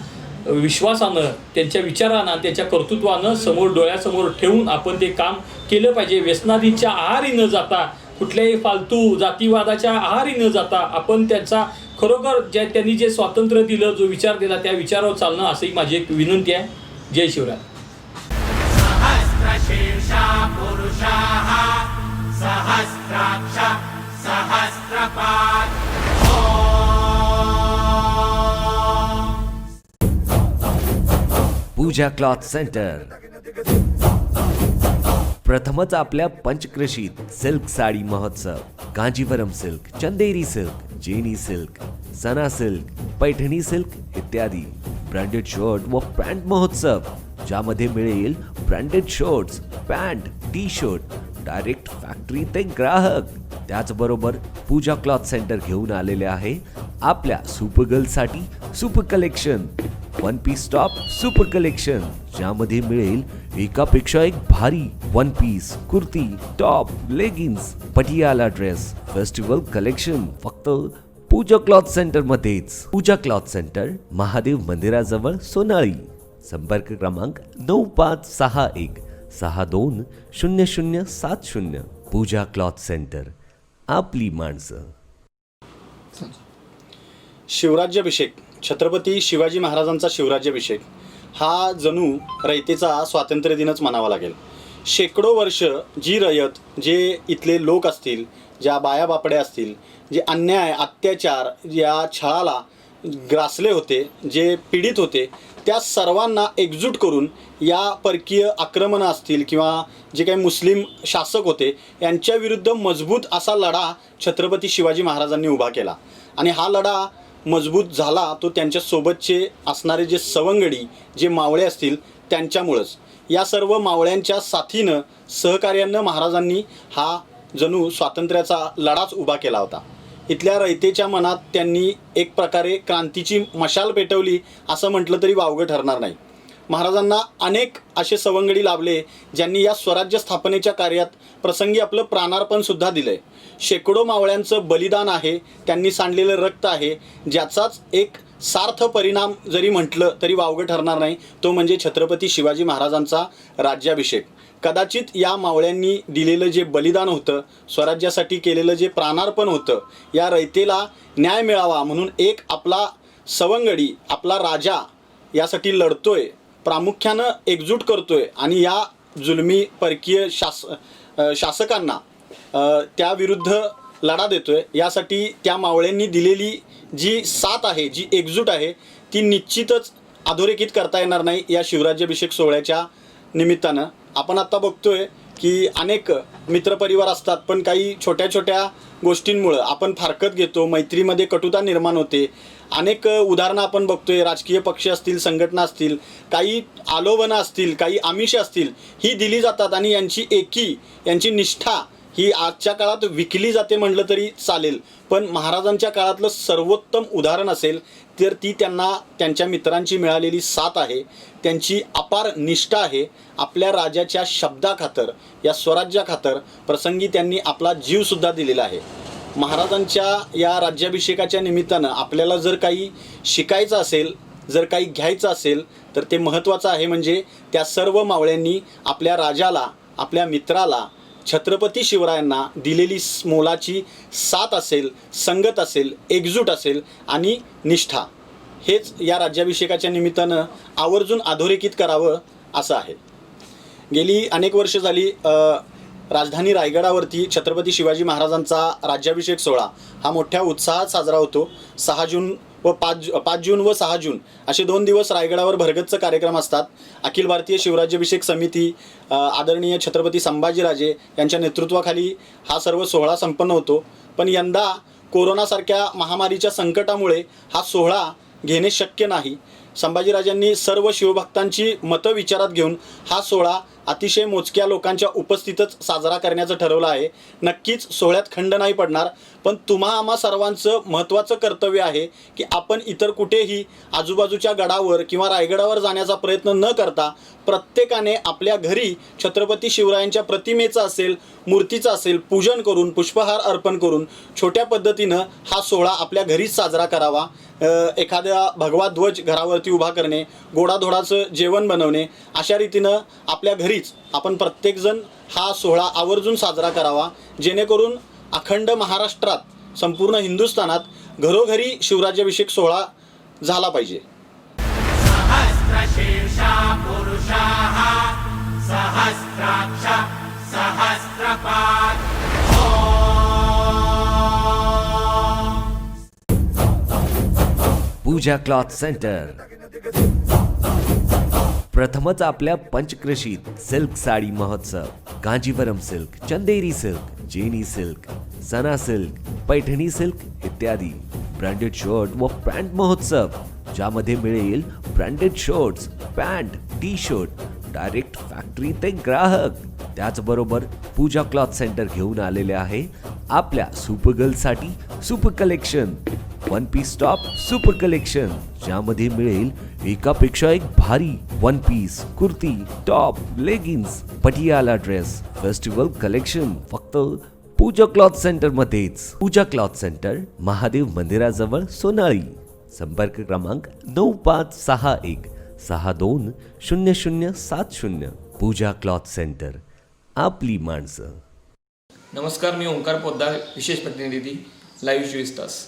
विश्वासानं, त्यांच्या विचारानं, त्यांच्या कर्तृत्वानं समोर डोळ्यासमोर ठेवून आपण ते काम केलं पाहिजे. व्यसनाधींच्या आहारी न जाता, कुठल्याही फालतू जातीवादाच्या आहारी न जाता आपण त्यांचा खरोखर त्यांनी जे स्वातंत्र्य दिलं, जो विचार दिला त्या विचारावर चालणं असंही माझी एक विनंती आहे. जय शिवराय. सहस्रशीर्षा पुरुषाः सहस्राक्ष सहस्रपात् पूजा क्लॉथ सेंटर प्रथमच आपल्या पंचक्रोशीत सिल्क साडी महोत्सव. कांजीवरम सिल्क, चंदेरी सिल्क, जेनी सिल्क, सना सिल्क, पैठणी सिल्क इत्यादी ब्रँडेड शर्ट व पॅन्ट महोत्सव, ज्यामध्ये मिळेल branded shirts, pant, T shirt direct factory ते ग्राहक. त्याचबरोबर पूजा क्लॉथ सेंटर घेऊन आलेले आहे आपल्या सुपर गर्लसाठी super collection, one piece top super collection, ज्यामध्ये मिळेल एकापेक्षा एक भारी one piece, kurti, top, leggings, Patiala dress, festival collection फक्त पूजा क्लॉथ सेंटर मध्येच. पूजा क्लॉथ सेंटर, महादेव मंदिराजवळ, सोनाळी. संपर्क क्रमांक 9561620070. पूजा क्लॉथ सेंटर, आपली माणसं. शिवराज्याभिषेक, छत्रपती शिवाजी महाराजांचा शिवराज्याभिषेक हा जणू रयतेचा स्वातंत्र्य दिनच म्हणावा लागेल. शेकडो वर्ष जी रयत, जे इथले लोक असतील, ज्या बाया बापड्या असतील, जे अन्याय अत्याचार या छळाला ग्रासले होते, जे पीडित होते, त्या सर्वांना एकजूट करून या परकीय आक्रमणं असतील किंवा जे काही मुस्लिम शासक होते यांच्या विरुद्ध मजबूत असा लढा छत्रपती शिवाजी महाराजांनी उभा केला. आणि हा लढा मजबूत झाला तो त्यांच्यासोबतचे असणारे जे सवंगडी, जे मावळे असतील त्यांच्यामुळंच. या सर्व मावळ्यांच्या साथीनं, सहकार्यानं महाराजांनी हा जणू स्वातंत्र्याचा लढाच उभा केला होता. इथल्या रयतेच्या मनात त्यांनी एक प्रकारे क्रांतीची मशाल पेटवली असं म्हटलं तरी वावगं ठरणार नाही. महाराजांना अनेक असे सवंगडी लाभले ज्यांनी या स्वराज्य स्थापनेच्या कार्यात प्रसंगी आपलं प्राणार्पणसुद्धा दिलं आहे. शेकडो मावळ्यांचं बलिदान आहे, त्यांनी सांडलेलं रक्त आहे, ज्याचाच एक सार्थ परिणाम जरी म्हटलं तरी वावगं ठरणार नाही, तो म्हणजे छत्रपती शिवाजी महाराजांचा राज्याभिषेक. कदाचित या मावळ्यांनी दिलेलं जे बलिदान होतं, स्वराज्यासाठी केलेलं जे प्राणार्पण होतं, या रयतेला न्याय मिळावा म्हणून एक आपला सवंगडी, आपला राजा यासाठी लढतोय, प्रामुख्यानं एकजूट करतोय आणि या जुलमी परकीय शासकांना त्याविरुद्ध लढा देतोय. यासाठी त्या मावळ्यांनी दिलेली जी साथ आहे, जी एकजूट आहे, ती निश्चितच अधोरेखित करता येणार नाही या शिवराज्याभिषेक सोहळ्याच्या निमित्तानं. आपण आता बघतोय की अनेक मित्रपरिवार असतात, पण काही छोट्या छोट्या गोष्टींमुळं आपण फारकत घेतो, मैत्रीमध्ये कटुता निर्माण होते. अनेक उदाहरणं आपण बघतोय, राजकीय पक्ष असतील, संघटना असतील, काही आलोबनं असतील, काही आमिष असतील, ही दिली जातात आणि यांची एकी, यांची निष्ठा ही आजच्या काळात विकली जाते म्हटलं तरी चालेल. पण महाराजांच्या काळातलं सर्वोत्तम उदाहरण असेल तर ती त्यांना त्यांच्या मित्रांची मिळालेली साथ आहे, त्यांची अपार निष्ठा आहे. आपल्या राजाच्या शब्दाखातर, या स्वराज्याखातर प्रसंगी त्यांनी आपला जीवसुद्धा दिलेला आहे. महाराजांच्या या राज्याभिषेकाच्या निमित्तानं आपल्याला जर काही शिकायचं असेल, जर काही घ्यायचं असेल तर ते महत्त्वाचं आहे म्हणजे त्या सर्व मावळ्यांनी आपल्या राजाला आपल्या मित्राला छत्रपती शिवरायांना दिलेली मोलाची साथ असेल, संगत असेल, एकजूट असेल आणि निष्ठा, हेच या राज्याभिषेकाच्या निमित्तानं आवर्जून अधोरेखित करावं असं आहे. गेली अनेक वर्ष झाली राजधानी रायगडावरती छत्रपती शिवाजी महाराजांचा राज्याभिषेक सोहळा हा मोठ्या उत्साहात साजरा होतो. 6 जून व 5 जून व 6 जून असे 2 दिवस रायगडावर भरगच्च कार्यक्रम असतात. अखिल भारतीय शिवराज्याभिषेक समिती आदरणीय छत्रपती संभाजीराजे यांच्या नेतृत्वाखाली हा सर्व सोहळा संपन्न होतो. पण यंदा कोरोनासारख्या महामारीच्या संकटामुळे हा सोहळा घेणे शक्य नाही. संभाजीराजांनी सर्व शिवभक्तांची मतं विचारात घेऊन हा सोहळा अतिशय मोजक्या लोकांच्या उपस्थितच साजरा करण्याचं ठरवलं आहे. नक्कीच सोहळ्यात खंड नाही पडणार, पण तुम्हा आम्हा सर्वांचं महत्त्वाचं कर्तव्य आहे की आपण इतर कुठेही आजूबाजूच्या गडावर किंवा रायगडावर जाण्याचा प्रयत्न न करता प्रत्येकाने आपल्या घरी छत्रपती शिवरायांच्या प्रतिमेचं असेल, मूर्तीचं असेल, पूजन करून, पुष्पहार अर्पण करून छोट्या पद्धतीनं हा सोहळा आपल्या घरीच साजरा करावा. एखाद्या भगवा ध्वज घरावरती उभा करणे, गोडाधोडाचं जेवण बनवणे, अशा रीतीनं आपल्या घरीच आपण प्रत्येकजण हा सोहळा आवर्जून साजरा करावा, जेणेकरून अखंड महाराष्ट्रात, संपूर्ण हिंदुस्थानात घरोघरी शिवराज्याभिषेक सोहळा झाला पाहिजे. सहस्रशीर्षा पुरुषाः सहस्राक्ष सहस्रपाद. पूजा क्लॉथ सेंटर प्रथमच आपल्या पंचक्रोशीत सिल्क साडी महोत्सव. कांजीवरम सिल्क, चंदेरी सिल्क, जेनी सिल्क, सना सिल्क, पैठणी सिल्क इत्यादी ब्रँडेड शर्ट व पॅन्ट महोत्सव, ज्यामध्ये मिळेल branded shirts, pant, T shirt direct factory ते ग्राहक. त्याचबरोबर पूजा क्लॉथ सेंटर घेऊन आलेले आहे आपल्या सुपर गर्लसाठी super collection, one piece top super collection, ज्यामध्ये मिळेल एकापेक्षा एक भारी one piece, kurti, top, leggings, Patiala dress, festival collection फक्त पूजा क्लॉथ सेंटर मध्येच. पूजा क्लॉथ सेंटर, महादेव मंदिराजवळ, सोनाळी. संपर्क क्रमांक 9561 620070. पूजा क्लॉथ सेंटर, आपली माणसं. नमस्कार, मी ओंकार पोद्दार, विशेष प्रतिनिधी, लाईव्ह 24 तास.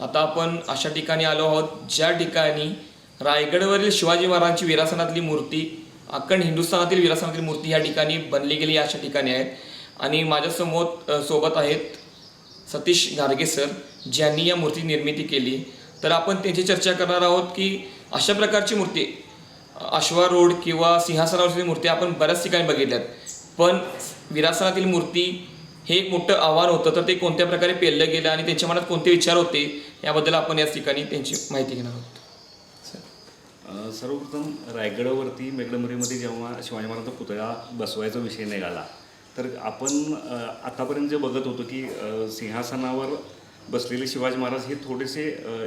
आता आपण अशा ठिकाणी आलो आहोत ज्या ठिकाणी रायगडवरील शिवाजी महाराजांची विरासनातली मूर्ती, अखंड हिंदुस्थानातील विरासनातील मूर्ती या ठिकाणी बनली गेली अशा ठिकाणी आहेत. आणि माझ्यासमोर सोबत आहेत सतीश गारगे सर, ज्यांनी या मूर्ती निर्मिती केली. तर आपण त्यांची चर्चा करणार आहोत की अशा प्रकारची मूर्ती, अश्वारूढ किंवा सिंहासनावरची मूर्ती आपण बऱ्याच ठिकाणी बघितल्यात, पण विरासनातील मूर्ती हे एक मोठं आव्हान होतं. तर ते कोणत्या प्रकारे पेललं गेलं आणि त्यांच्या मनात कोणते विचार होते याबद्दल आपण याच ठिकाणी त्यांची माहिती घेणार आहोत. सर्वप्रथम रायगडावरती मेघडंबरीमध्ये जेव्हा शिवाजी महाराजांचा पुतळा बसवायचा विषय निघाला, तर आपण आतापर्यंत जे बघत होतो की सिंहासनावर बसलेले शिवाजी महाराज हे थोडेसे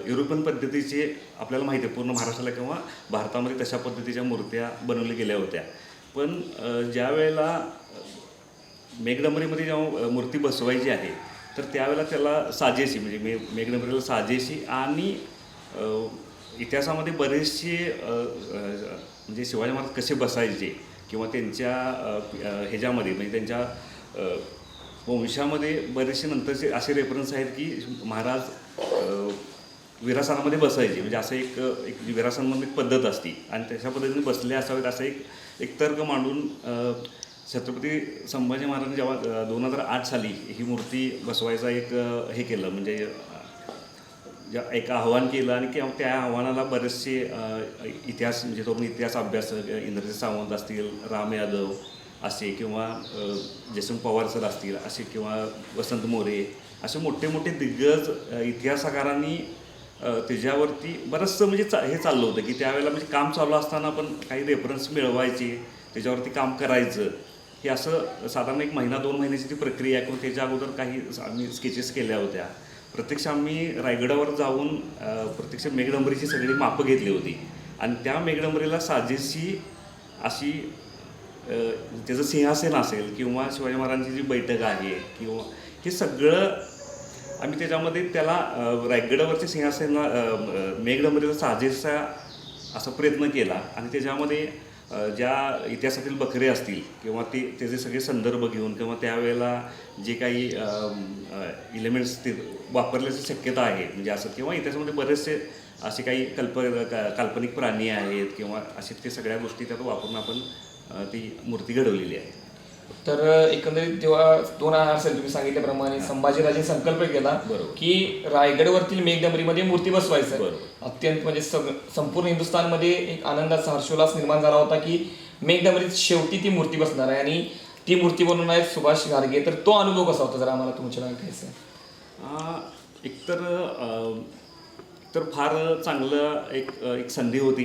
युरोपियन पद्धतीचे, आपल्याला माहिती आहे पूर्ण महाराष्ट्राला किंवा भारतामध्ये तशा पद्धतीच्या मूर्त्या बनवल्या गेल्या होत्या. पण ज्या वेळेला मेघडंबरीमध्ये जेव्हा मूर्ती बसवायची आहे, तर त्यावेळेला त्याला साजेशी, म्हणजे मेघडंबरीला साजेशी आणि इतिहासामध्ये बरेचसे म्हणजे शिवाजी महाराज कसे बसायचे किंवा त्यांच्या ह्याच्यामध्ये, म्हणजे त्यांच्या वंशामध्ये बरेचसे नंतरचे असे रेफरन्स आहेत की महाराज विरासनामध्ये बसायचे, म्हणजे असं एक विरासनामध्ये पद्धत असती आणि तशा पद्धतीने बसले असावेत असं एक तर्क मांडून छत्रपती संभाजी महाराजांनी जेव्हा 2008 साली ही मूर्ती बसवायचा एक हे केलं, म्हणजे एक आव्हान केलं आणि त्या आव्हानाला बरेचसे इतिहास, म्हणजे तरुण इतिहास अभ्यासक, इंद्रजित सावंत असतील, राम यादव असे किंवा जयसिंग पवार सर असतील असे किंवा वसंत मोरे असे मोठे मोठे दिग्गज इतिहासकारांनी त्याच्यावरती बरंचसं म्हणजे हे चाललं होतं की त्यावेळेला म्हणजे काम चालू असताना पण काही रेफरन्स मिळवायचे, त्याच्यावरती काम करायचं. हे असं साधारण 1 महिना 2 महिन्याची ती प्रक्रिया आहे. त्याच्या अगोदर काही आम्ही स्केचेस केल्या होत्या. प्रत्यक्ष आम्ही रायगडावर जाऊन प्रत्यक्ष मेघडंबरीची सगळी मापं घेतली होती आणि त्या मेघडंबरीला साजेशी अशी त्याचं सिंहासन असेल किंवा शिवाजी महाराजांची जी बैठक आहे किंवा हे सगळं आम्ही त्याच्यामध्ये त्याला रायगडावरच्या सिंहासना मेघडंबरीला साजेसा असा प्रयत्न केला आणि त्याच्यामध्ये ज्या इतिहासातील बकरे असतील किंवा त्याचे सगळे संदर्भ घेऊन किंवा त्यावेळेला जे काही इलेमेंट्स ते वापरल्याची शक्यता आहे म्हणजे असं किंवा इतिहासामध्ये बरेचसे असे काही काल्पनिक प्राणी आहेत किंवा असे ते सगळ्या गोष्टी त्यात वापरून आपण ती मूर्ती घडवलेली आहे. तर एकंदरीत जेव्हा 2000 साली तुम्ही सांगितल्याप्रमाणे संभाजीराजे संकल्प केला की रायगडवरतील मेघडंबरीमध्ये मूर्ती बसवायचं. अत्यंत म्हणजे संपूर्ण हिंदुस्थानमध्ये एक आनंदाचा हर्षोल्लास निर्माण झाला होता की मेघडंबरीत शेवटी ती मूर्ती बसणार आहे आणि ती मूर्ती बनवून आहेत सुभाष घारगे. तर तो अनुभव कसा होता जरा आम्हाला तुमच्या सांगायचं. एकतर फार चांगलं एक संधी होती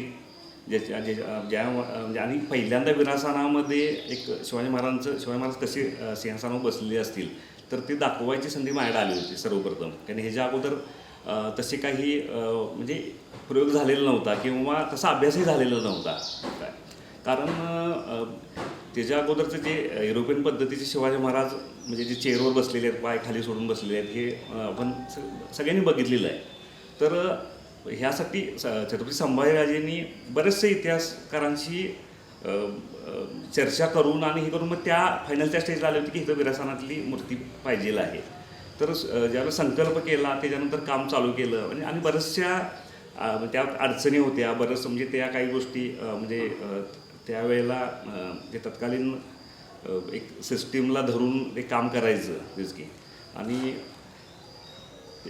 ज्या म्हणजे आणि पहिल्यांदा विरासनामध्ये एक शिवाजी महाराज कसे सिंहासनावर बसलेले असतील तर ते दाखवायची संधी माझ्याकडे आली होती सर्वप्रथम. कारण ह्याच्या अगोदर तसे काही म्हणजे प्रयोग झालेला नव्हता किंवा तसा अभ्यासही झालेला नव्हता. कारण त्याच्या अगोदरचं जे युरोपियन पद्धतीचे शिवाजी महाराज म्हणजे जे चेअरवर बसलेले आहेत पाय खाली सोडून बसलेले आहेत हे आपण सगळ्यांनी बघितलेलं आहे. तर ह्यासाठी छत्रपती संभाजीराजेंनी बरेचसे इतिहासकारांशी चर्चा करून आणि हे करून मग त्या फायनलच्या स्टेजला आले होते की इथं विरासनातली मूर्ती पाहिजेल आहे. तर ज्यावेळेला संकल्प केला त्याच्यानंतर काम चालू केलं म्हणजे आणि बऱ्याचशा त्या अडचणी होत्या बरंच म्हणजे त्या काही गोष्टी म्हणजे त्यावेळेला ते तत्कालीन एक सिस्टीमला धरून ते काम करायचं तेच की. आणि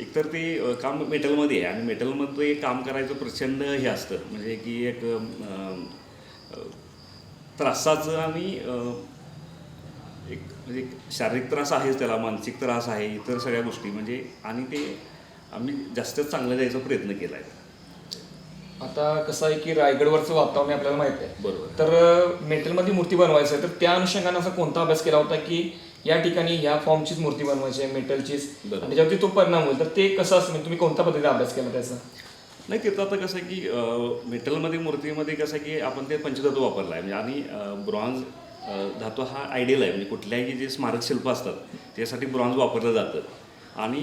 एकतर ते काम मेटलमध्ये आहे आणि मेटलमध्ये काम करायचं प्रचंड हे असतं म्हणजे की एक त्रासाचं आणि एक म्हणजे शारीरिक त्रास आहेच त्याला मानसिक त्रास आहे इतर सगळ्या गोष्टी म्हणजे आणि ते आम्ही जास्तच चांगलं द्यायचा प्रयत्न केला आहे. आता कसं आहे की रायगडवरचं वातावरण आपल्याला माहिती आहे. बरोबर. तर मेटलमध्ये मूर्ती बनवायचं आहे तर त्या अनुषंगाने असा कोणता अभ्यास केला होता की या ठिकाणी ह्या फॉर्मचीच मूर्ती बनवायची आहे मेटलचीच आणि त्याच्यावरती तो परिणाम होईल तर ते कसं असं म्हणजे तुम्ही कोणत्या पद्धतीने अभ्यास केला त्याचा. नाही तिथं आता कसं आहे की मेटलमध्ये मूर्तीमध्ये कसं आहे की आपण ते पंचधातू वापरला आहे म्हणजे आणि ब्रॉन्झ धातू हा आयडियल आहे म्हणजे कुठल्याही जे स्मारक शिल्प असतात त्यासाठी ब्रॉन्झ वापरलं जातं. आणि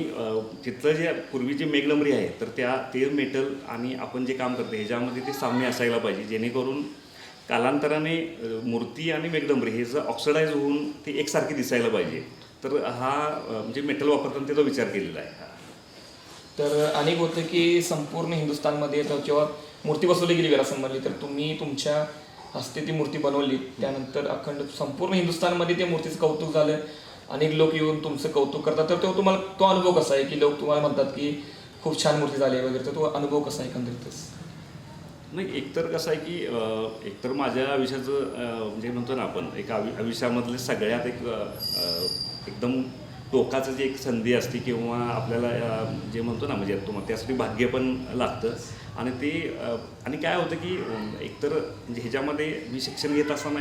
तिथलं जे पूर्वी जे मेघडंबरी आहे तर ते मेटल आणि आपण जे काम करतो ह्याच्यामध्ये ते साम्य असायला पाहिजे जेणेकरून कालांतराने मूर्ती आणि मेघडंबरी हे जर ऑक्सिडाईज होऊन ते एकसारखी दिसायला पाहिजे. तर हा म्हणजे मेटल वापरताना त्याचा विचार केलेला आहे. तर अनेक होतं की संपूर्ण हिंदुस्थानमध्ये जेव्हा मूर्ती बसवली गेली विरासनमधली तर तुम्ही तुमच्या हस्ते ती मूर्ती बनवली त्यानंतर अखंड संपूर्ण हिंदुस्थानमध्ये त्या मूर्तीचं कौतुक झालं. अनेक लोक येऊन तुमचं कौतुक करतात तर तुम्हाला तो अनुभव कसा आहे की लोक तुम्हाला म्हणतात की खूप छान मूर्ती झाली वगैरे तर तो अनुभव कसा आहे एकंदरीतच. नाही एकतर कसं आहे की एकतर माझ्या आयुष्याचं म्हणजे म्हणतो ना आपण एक आयुष्यामधले सगळ्यात एकदम टोकाचं जे एक संधी असते किंवा आपल्याला जे म्हणतो ना म्हणजे तुम्हाला त्यासाठी भाग्य पण लागतं आणि ते आणि काय होतं की एकतर म्हणजे ह्याच्यामध्ये मी शिक्षण घेत असताना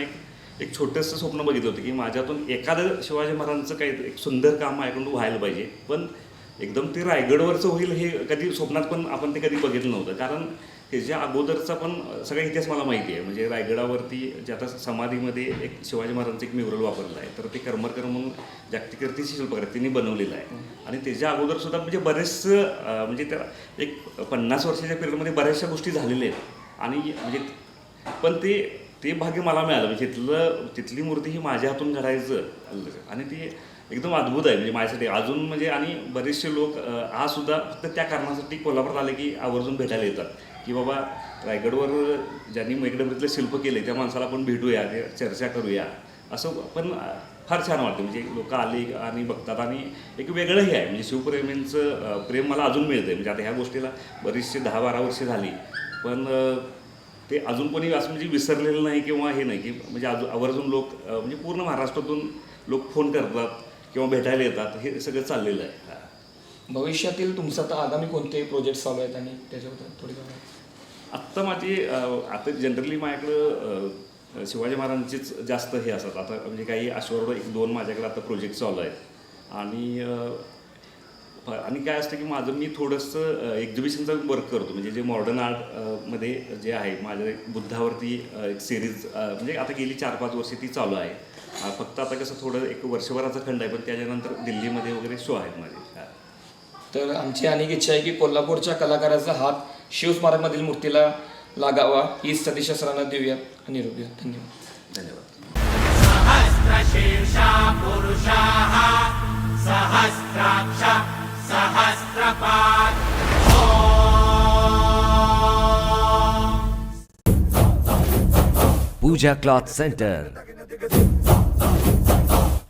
एक छोटंसं स्वप्न बघितलं होतं की माझ्यातून एखादं शिवाजी महाराजांचं काही एक सुंदर काम माझ्याकडून व्हायला पाहिजे. पण एकदम ते रायगडवरचं होईल हे कधी स्वप्नात पण आपण ते कधी बघितलं नव्हतं. कारण ह्याच्या अगोदरचा पण सगळा इतिहास मला माहिती आहे. म्हणजे रायगडावरती जे आता समाधीमध्ये एक शिवाजी महाराजांचं एक म्युरल वापरलं आहे तर ते करमरकर म्हणून जागतिक कीर्तीचे शिल्पकार त्यांनी बनवलेलं आहे. आणि त्याच्या अगोदरसुद्धा म्हणजे बरेचसं म्हणजे त्या एक 50 वर्षाच्या पिरियडमध्ये बऱ्याचशा गोष्टी झालेल्या आहेत. आणि म्हणजे पण ते भाग्य मला मिळालं म्हणजे तिथली मूर्ती ही माझ्या हातून घडायचं आणि ती एकदम अद्भुत आहे म्हणजे माझ्यासाठी अजून म्हणजे. आणि बरेचसे लोक आजसुद्धा फक्त त्या कारणासाठी कोल्हापुरात आले की आवर्जून भेटायला येतात की बाबा रायगडवर ज्यांनी मेघडंबरीतलं शिल्प केले त्या माणसाला आपण भेटूया चर्चा करूया असं पण फार छान वाटतं. म्हणजे लोक आले आणि बघतात आणि एक वेगळंही आहे म्हणजे शिवप्रेमींचं प्रेम मला अजून मिळतं आहे. म्हणजे आता ह्या गोष्टीला बरीचशी 10-12 वर्षे झाली पण ते अजून कोणी असं म्हणजे विसरलेलं नाही किंवा हे नाही की म्हणजे आवर्जून लोक म्हणजे पूर्ण महाराष्ट्रातून लोक फोन करतात किंवा भेटायला येतात हे सगळं चाललेलं आहे. भविष्यातील तुमचं आता आगामी कोणते प्रोजेक्ट चालू आहेत आणि त्याच्याबद्दल थोडी आत्ता माझी आता जनरली माझ्याकडं शिवाजी महाराजांचीच जास्त हे असतात. आता म्हणजे काही अश्वारूढ 1-2 माझ्याकडे आता प्रोजेक्ट चालू आहेत. आणि काय असतं की माझं मी थोडंसं एक्झिबिशनचं वर्क करतो म्हणजे जे मॉडर्न आर्टमध्ये जे आहे माझ्या बुद्धावरती एक सिरीज म्हणजे आता गेली 4-5 वर्षे ती चालू आहे. फक्त आता कसं थोडं एक वर्षभराचा खंड आहे पण त्याच्यानंतर दिल्लीमध्ये वगैरे शो आहेत माझे. तर आमची अनेक इच्छा आहे की कोल्हापूरच्या कलाकाराचा हात शिवस्मारकमधील मूर्तीला लागावा हीच सतीश सरांना देऊयात आणि निरोपूयात. धन्यवाद. धन्यवाद. सहस्रशीर्षा पुरुषाः सहस्राक्ष सहस्रपात् पूजा क्लॉथ सेंटर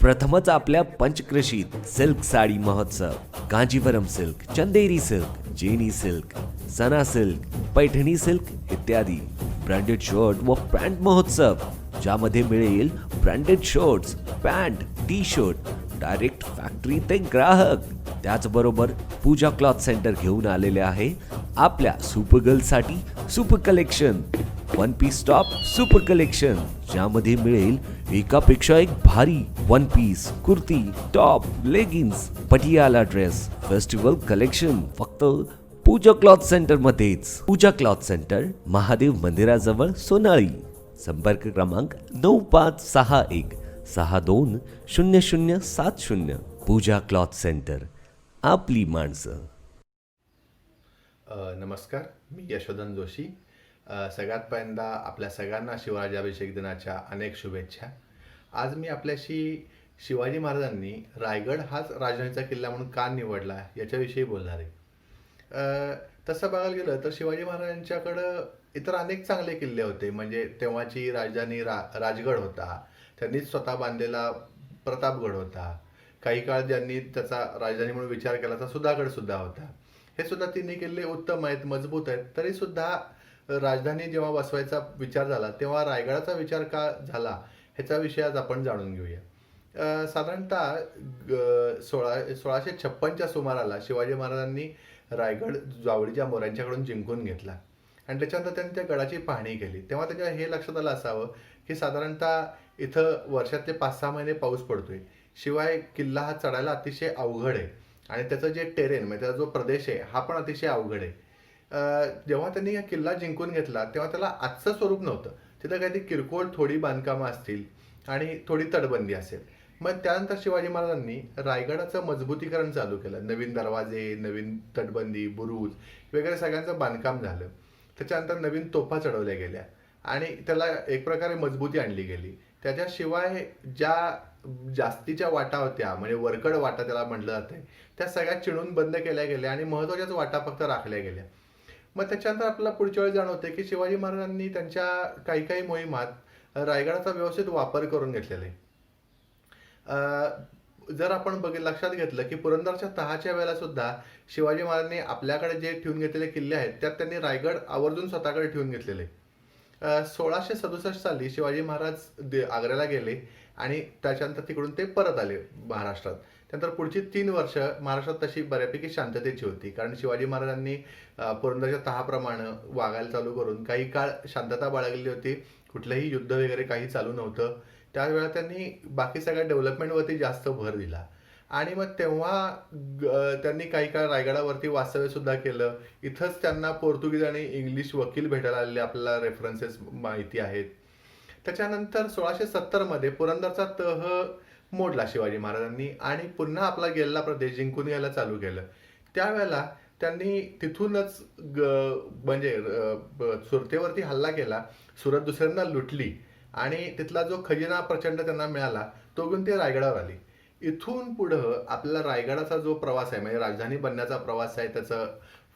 प्रथमच आपल्या पंचक्रोशीत सिल्क साडी महोत्सव. कांजीवरम सिल्क, चंदेरी सिल्क, जेनी सिल्क, सना सिल्क, पैठणी सिल्क इत्यादी ब्रँडेड शर्ट व पॅन्ट महोत्सव, ज्यामध्ये मिळेल branded shirts, pant, T shirt direct factory ते ग्राहक. त्याचबरोबर पूजा क्लॉथ सेंटर घेऊन आलेले आहे आपल्या सुपरगर्लसाठी super collection, one piece top super collection, ज्यामध्ये मिळेल एकापेक्षा एक भारी one piece, kurti, top, leggings, Patiala dress, festival collection फक्त पूजा क्लॉथ सेंटर मध्येच. पूजा क्लॉथ सेंटर, महादेव मंदिराजवळ, सोनाळी. संपर्क क्रमांक 9561620070. पूजा क्लॉथ सेंटर, आपली माणसं. नमस्कार, मी यशोधन जोशी. सगळ्यात पहिल्यांदा आपल्या सगळ्यांना शिवराज्याभिषेक दिनाच्या अनेक शुभेच्छा. आज मी आपल्याशी शिवाजी महाराजांनी रायगड हाच राजधानीचा किल्ला म्हणून का निवडला याच्याविषयी बोलणार आहे. तसं बघायला गेलं तर शिवाजी महाराजांच्याकडं इतर अनेक चांगले किल्ले होते. म्हणजे तेव्हाची राजधानी राजगड होता, त्यांनीच स्वतः बांधलेला प्रतापगड होता. काही काळ ज्यांनी त्याचा राजधानी म्हणून विचार केला तर सुधागड सुद्धा होता. हे सुद्धा तिन्ही किल्ले उत्तम आहेत, मजबूत आहेत. तरी सुद्धा राजधानी जेव्हा बसवायचा विचार झाला तेव्हा रायगडाचा विचार का झाला ह्याचा विषय आज आपण जाणून घेऊया. साधारणतः 1656च्या सुमाराला शिवाजी महाराजांनी रायगड जावळीच्या मोऱ्यांच्याकडून जिंकून घेतला आणि त्याच्यानंतर त्यांनी त्या गडाची पाहणी केली. तेव्हा त्याच्या हे लक्षात आलं असावं की साधारणतः इथं वर्षातले 5-6 महिने पाऊस पडतोय, शिवाय किल्ला हा चढायला अतिशय अवघड आहे आणि त्याचं जे टेरेन म्हणजे त्याचा जो प्रदेश आहे हा पण अतिशय अवघड आहे. जेव्हा त्यांनी हा किल्ला जिंकून घेतला तेव्हा त्याला आजचं स्वरूप नव्हतं. तिथं काहीतरी किरकोळ थोडी बांधकामं असतील आणि थोडी तटबंदी असेल. मग त्यानंतर शिवाजी महाराजांनी रायगडाचं मजबूतीकरण चालू केलं. नवीन दरवाजे, नवीन तटबंदी, बुरुज वगैरे सगळ्यांचं बांधकाम झालं. त्याच्यानंतर नवीन तोफा चढवल्या गेल्या आणि त्याला एक प्रकारे मजबूती आणली गेली. त्याच्याशिवाय ज्या जास्तीच्या वाटा होत्या म्हणजे वरकड वाटा त्याला म्हटलं जाते त्या सगळ्या चिणून बंद केल्या गेल्या आणि महत्त्वाच्याच वाटा फक्त राखल्या गेल्या. मग त्याच्यानंतर आपल्याला पुढच्या वेळी जाणवते की शिवाजी महाराजांनी त्यांच्या काही काही मोहिमात रायगडाचा व्यवस्थित वापर करून घेतलेला आहे. जर आपण लक्षात घेतलं की पुरंदरच्या तहाच्या वेळेला सुद्धा शिवाजी महाराजांनी आपल्याकडे जे ठेवून घेतलेले किल्ले आहेत त्यात त्यांनी रायगड आवर्जून स्वतःकडे ठेवून घेतलेले. 1667 साली शिवाजी महाराज आग्र्याला गेले आणि त्याच्यानंतर तिकडून ते परत आले महाराष्ट्रात. त्यानंतर पुढची 3 वर्ष महाराष्ट्रात तशी बऱ्यापैकी शांततेची होती, कारण शिवाजी महाराजांनी पुरंदरच्या तहाप्रमाणे वागायला चालू करून काही काळ शांतता बाळगली होती. कुठलंही युद्ध वगैरे काही चालू नव्हतं. त्यावेळेला त्यांनी बाकी सगळ्या डेव्हलपमेंटवरती जास्त भर दिला आणि मग तेव्हा त्यांनी काही काळ रायगडावरती वास्तव्य सुद्धा केलं. इथंच त्यांना पोर्तुगीज आणि इंग्लिश वकील भेटायला आलेले आपल्याला रेफरन्सेस माहिती आहेत. त्याच्यानंतर 1670 पुरंदरचा तह मोडला शिवाजी महाराजांनी आणि पुन्हा आपला गेलेला प्रदेश जिंकून घ्यायला चालू केलं. त्यावेळेला त्यांनी तिथूनच म्हणजे सुरतेवरती हल्ला केला. सुरत दुसऱ्यांदा लुटली आणि तिथला जो खजिना प्रचंड त्यांना मिळाला तो घेऊन ते रायगडावर आली. इथून पुढं आपल्याला रायगडाचा जो प्रवास आहे म्हणजे राजधानी बनण्याचा प्रवास आहे, त्याचं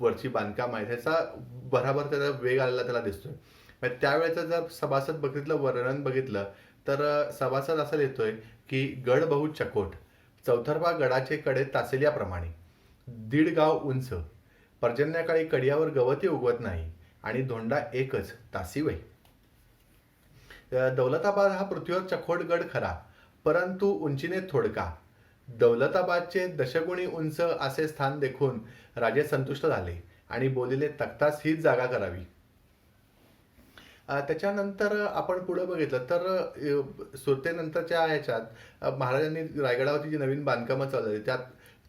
वरची बांधकाम आहे, त्याचा बराबर त्याचा वेग आलेला त्याला दिसतोय. म्हणजे त्यावेळेचं जर सभासद बघितलं, वर्णन बघितलं तर सभासद असं लिहितोय की गड बहु चकोट, चौथरपा गडाचे कडे तासेल्याप्रमाणे, 1.5 गाव उंच, पर्जन्याकाळी कडियावर गवती उगवत नाही आणि धोंडा एकच तासी वै. दौलताबाद हा पृथ्वीवर चकोट गड खरा, परंतु उंचीने थोडका. दौलताबादचे दशगुणी उंच असे स्थान देखून राजे संतुष्ट झाले आणि बोलिले तख्तास हीच जागा करावी. त्याच्यानंतर आपण पुढे बघितलं तर सुरतेनंतरच्या ह्याच्यात महाराजांनी रायगडावरती जी नवीन बांधकामं चालवली त्यात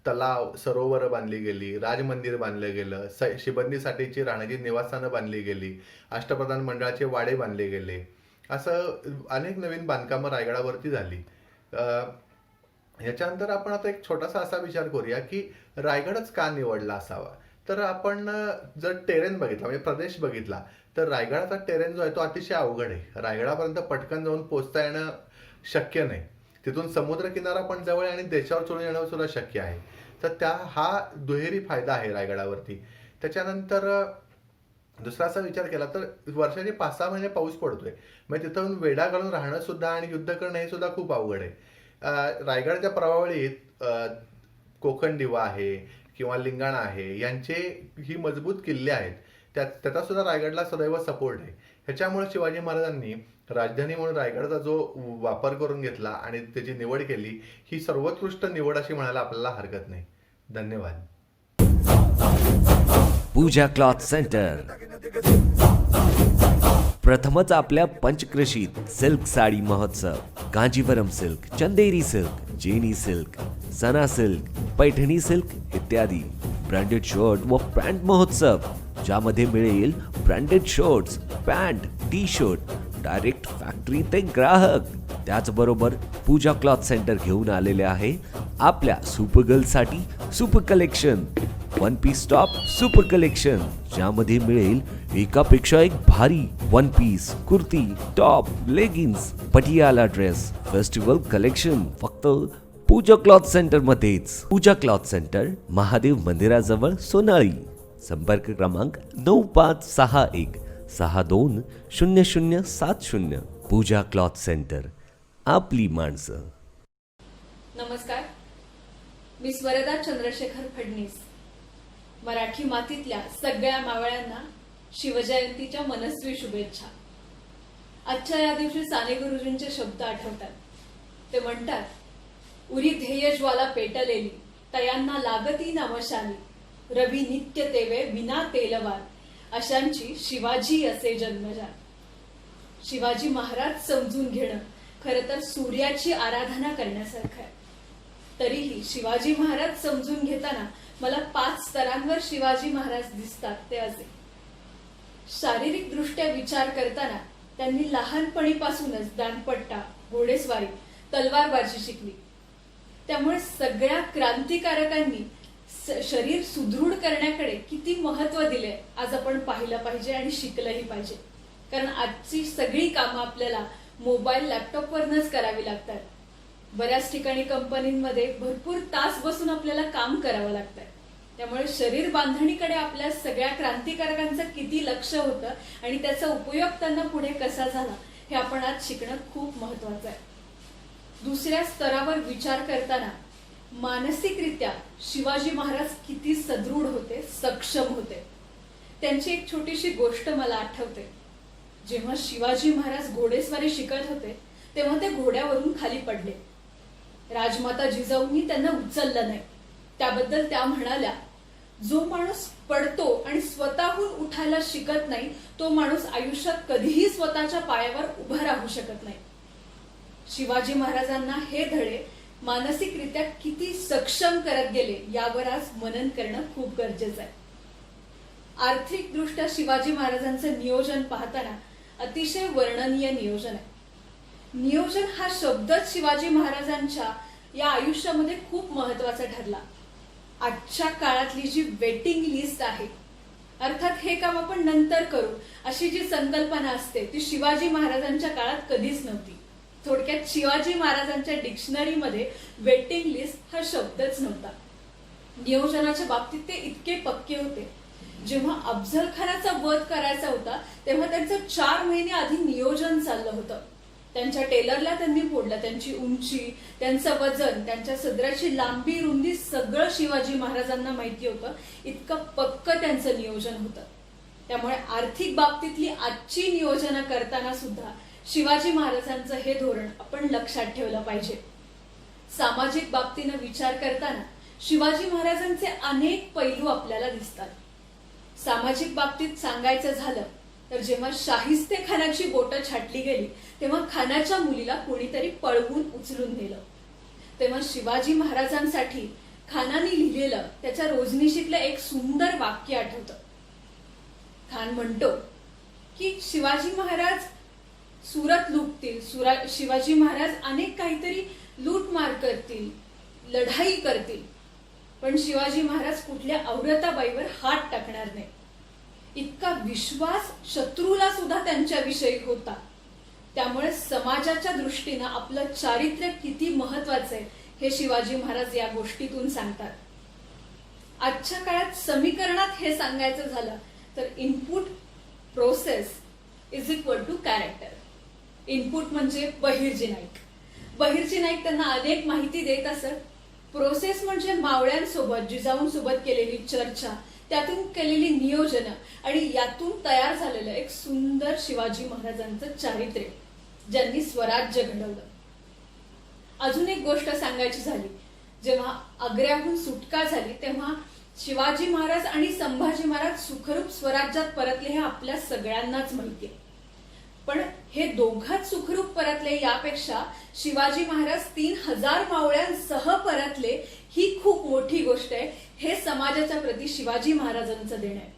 तलाव, सरोवरं बांधली गेली, राजमंदिर बांधलं गेलं, शिबंदीसाठीची राहण्याची निवासस्थानं बांधली गेली, अष्टप्रधान मंडळाचे वाडे बांधले गेले. असं अनेक नवीन बांधकामं रायगडावरती झाली. ह्याच्यानंतर आपण आता एक छोटासा असा विचार करूया की रायगडच का निवडला असावा. तर आपण जर टेरेन बघितला म्हणजे प्रदेश बघितला तर रायगडाचा टेरेन जो आहे तो अतिशय अवघड आहे. रायगडापर्यंत पटकन जाऊन पोहोचता येणं शक्य नाही. तिथून समुद्रकिनारा पण जवळ आहे आणि देशावर चढून येणं सुद्धा शक्य आहे. तर हा दुहेरी फायदा आहे रायगडावरती. त्याच्यानंतर दुसरा असा विचार केला तर वर्षाचे 5-6 महिने पाऊस पडतोय. म्हणजे तिथून वेढा घालून राहणं सुद्धा आणि युद्ध करणं हे सुद्धा खूप अवघड आहे. रायगडच्या प्रभावळीत कोकण दिवा आहे किंवा लिंगाणा आहे यांचे ही मजबूत किल्ले आहेत. त्याचा सुद्धा रायगडला सदैव सपोर्ट आहे. ह्याच्यामुळे शिवाजी महाराजांनी राजधानी म्हणून रायगडचा जो वापर करून घेतला आणि त्याची निवड केली ही सर्वोत्कृष्ट निवड अशी म्हणायला आपल्याला हरकत नाही. धन्यवाद. पूजा क्लॉथ सेंटर प्रथमच आपल्या पंचक्रोशीत सिल्क साडी महोत्सव. कांजीवरम सिल्क, चंदेरी सिल्क, जेनी सिल्क, सना सिल्क, पैठणी सिल्क इत्यादी ब्रँडेड शर्ट व पॅन्ट महोत्सव, ज्यामध्ये मिळेल branded shirts, pant, T shirt direct factory ते ग्राहक. त्याचबरोबर पूजा क्लॉथ सेंटर घेऊन आलेले आहे आपल्या सुपरगर्लसाठी super collection, one piece top super collection, ज्यामध्ये मिळेल एकापेक्षा एक भारी one piece, kurti, top, leggings, Patiala dress, festival collection फक्त पूजा क्लॉथ सेंटर मध्येच. पूजा क्लॉथ सेंटर, महादेव मंदिराजवळ, सोनाळी. संपर्क क्रमांक 9561620070. पूजा क्लॉथ सेंटर, आपली माणसं. नमस्कार, मी स्वरदा चंद्रशेखर फडणीस. मराठी मातीतल्या सगळ्या मावळ्यांना शिवजयंतीच्या मनस्वी शुभेच्छा. आजच्या या दिवशी साने गुरुजींचे शब्द आठवतात. ते म्हणतात, उरी ध्येय ज्वाला पेटलेली, तयांना लागती नमशाली, रवी नित्य तेवे विना तेलवार, अशांची शिवाजी असे जन्मजात. शिवाजी महाराज समजून घेणं खरं तर सूर्याची आराधना करण्यासारखं आहे. तरीही शिवाजी महाराज समजून घेताना मला 5 स्तरांवर शिवाजी महाराज दिसतात. ते असे: शारीरिक दृष्ट्या विचार करताना त्यांनी लहानपणीपासूनच दांडपट्टा, घोडेस्वारी, तलवारबाजी शिकली. त्यामुळे सगळ्या क्रांतिकारकांनी शरीर सुदृढ करण्याकडे किती महत्व दिले आज आपण पाहिलं पाहिजे आणि शिकलंही पाहिजे. कारण आजची सगळी कामं आपल्याला मोबाईल, लॅपटॉपवरनच करावी लागतात. बऱ्याच ठिकाणी कंपनीमध्ये भरपूर तास बसून आपल्याला काम करावं लागतं. त्यामुळे शरीर बांधणीकडे आपल्या सगळ्या क्रांतिकारकांचं किती लक्ष होतं आणि त्याचा उपयोग त्यांना पुढे कसा झाला हे आपण आज शिकणं खूप महत्वाचं आहे. दुसऱ्या स्तरावर विचार करताना मानसिकरित्या शिवाजी महाराज किती सदृढ होते, सक्षम होते. त्यांची एक छोटीशी गोष्ट मला आठवते. जेव्हा शिवाजी महाराज घोडेस्वारी शिकत होते तेव्हा ते घोड्यावरून खाली पडले. राजमाता जिजाऊंनी त्यांना उचललं नाही. त्याबद्दल त्या म्हणाल्या, जो माणूस पडतो आणि स्वतःहून उठायला शिकत नाही तो माणूस आयुष्यात कधीही स्वतःच्या पायावर उभा राहू शकत नाही. शिवाजी महाराजांना हे धडे मानसिकरित्या किती सक्षम करत गेले यावर आज मनन करणं खूप गरजेचं आहे. आर्थिक दृष्ट्या शिवाजी महाराजांचं नियोजन पाहताना अतिशय वर्णनीय नियोजन आहे. नियोजन हा शब्दच शिवाजी महाराजांच्या या आयुष्यामध्ये खूप महत्वाचा ठरला. आजच्या काळातली जी वेटिंग लिस्ट आहे, अर्थात हे काम आपण नंतर करू अशी जी संकल्पना असते ती शिवाजी महाराजांच्या काळात कधीच नव्हती. थोडक्यात शिवाजी महाराजांच्या डिक्शनरीमध्ये वेटिंग लिस्ट हा शब्दच नव्हता. नियोजनाच्या बाबतीत ते इतके पक्के होते. जेव्हा अफजल खानाचा वध करायचा होता तेव्हा त्यांचं 4 महिने आधी नियोजन चाललं होतं. त्यांच्या टेलरला त्यांनी फोडलं. त्यांची उंची, त्यांचं वजन, त्यांच्या सदराची लांबी, रुंदी सगळं शिवाजी महाराजांना माहिती होतं. इतकं पक्क त्यांचं नियोजन होतं. त्यामुळे आर्थिक बाबतीतली आजची नियोजन करताना सुद्धा शिवाजी महाराजांचं हे धोरण आपण लक्षात ठेवलं पाहिजे. सामाजिक बाबतीनं विचार करताना शिवाजी महाराजांचे अनेक पैलू आपल्याला दिसतात. सामाजिक बाबतीत सांगायचं झालं तर जेव्हा शाहिस्ते खानाची बोटं छाटली गेली तेव्हा खानाच्या मुलीला कोणीतरी पळवून उचलून नेलं. तेव्हा शिवाजी महाराजांसाठी खानाने लिहिलेलं त्याच्या रोजनिशीतलं एक सुंदर वाक्य आठवतं. खान म्हणतो की शिवाजी महाराज सुरत लुटतील, शिवाजी महाराज अनेक काहीतरी लूटमार करतील, लढाई करतील, पण शिवाजी महाराज कुठल्या औरताबाईवर हात टाकणार नाही, इतका विश्वास शत्रूला सुद्धा त्यांच्याविषयी होता. त्यामुळे समाजाच्या दृष्टीनं आपलं चारित्र्य किती महत्वाचं आहे हे शिवाजी महाराज या गोष्टीतून सांगतात. आजच्या काळात समीकरणात हे सांगायचं झालं तर input process is equal to character. Input म्हणजे बहिर्जी नाईक. बहिर्जी नाईक त्यांना अनेक माहिती देत असत. प्रोसेस म्हणजे मावळ्यांसोबत जिजाऊंसोबत केलेली चर्चा, त्यातून केलेली नियोजन आणि यातून तयार झालेलं एक सुंदर शिवाजी महाराजांचं चारित्र्य, ज्यांनी स्वराज्य घडवलं. अजून एक गोष्ट सांगायची झाली, जेव्हा आग्र्याहून सुटका झाली तेव्हा शिवाजी महाराज आणि संभाजी महाराज सुखरूप स्वराज्यात परतले हे आपल्या सगळ्यांनाच माहिती आहे. पण हे दोघांच सुखरूप परतले यापेक्षा शिवाजी महाराज 3000 मावळ्यांसह परतले ही खूप मोठी गोष्ट आहे. हे समाजाच्या प्रती शिवाजी महाराजांचं देणं आहे.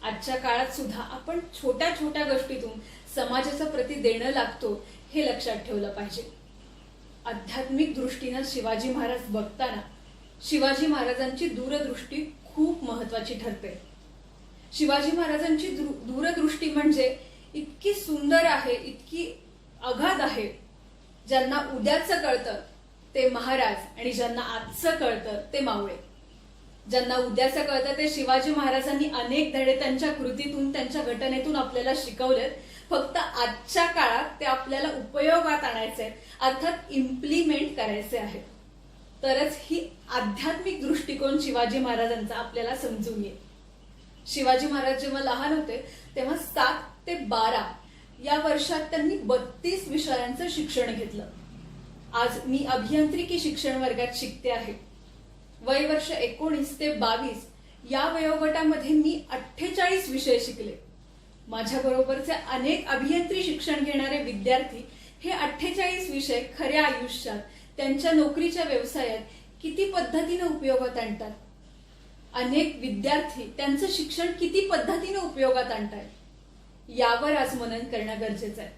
आजच्या काळात सुद्धा आपण छोट्या छोट्या गोष्टीतून समाजाच्या प्रती देणं लागतो हे लक्षात ठेवलं पाहिजे. आध्यात्मिक दृष्टीनं शिवाजी महाराज बघताना शिवाजी महाराजांची दूरदृष्टी खूप महत्वाची ठरते. शिवाजी महाराजांची दूरदृष्टी म्हणजे इतकी सुंदर आहे, इतकी अगाध आहे. ज्यांना उद्याचं कळतं ते महाराज आणि ज्यांना आजचं कळतं ते मावळे. ज्यांना उद्याचं कळतं ते शिवाजी महाराजांनी अनेक धडे त्यांच्या कृतीतून, त्यांच्या घटनेतून आपल्याला शिकवलेत. फक्त आजच्या काळात ते आपल्याला उपयोगात आणायचे आहेत, अर्थात इम्प्लिमेंट करायचे आहेत. तरच ही आध्यात्मिक दृष्टिकोन शिवाजी महाराजांचा आपल्याला समजून येईल. शिवाजी महाराज जेव्हा लहान होते तेव्हा 7 ते 12 या वर्षात त्यांनी 32 विषयांचं शिक्षण घेतलं. आज मी अभियांत्रिकी शिक्षण वर्गात शिकते आहे. वय वर्ष 19 ते 22 या वयोगटामध्ये मी 48 विषय शिकले. माझ्या बरोबरचे अनेक अभियांत्रिकी शिक्षण घेणारे विद्यार्थी हे 48 विषय खऱ्या आयुष्यात, त्यांच्या नोकरीच्या व्यवसायात किती पद्धतीने उपयोगात आणतात. अनेक विद्यार्थी त्यांचं शिक्षण किती पद्धतीने उपयोगात आणतात यावर आज मनन करणं गरजेचं आहे.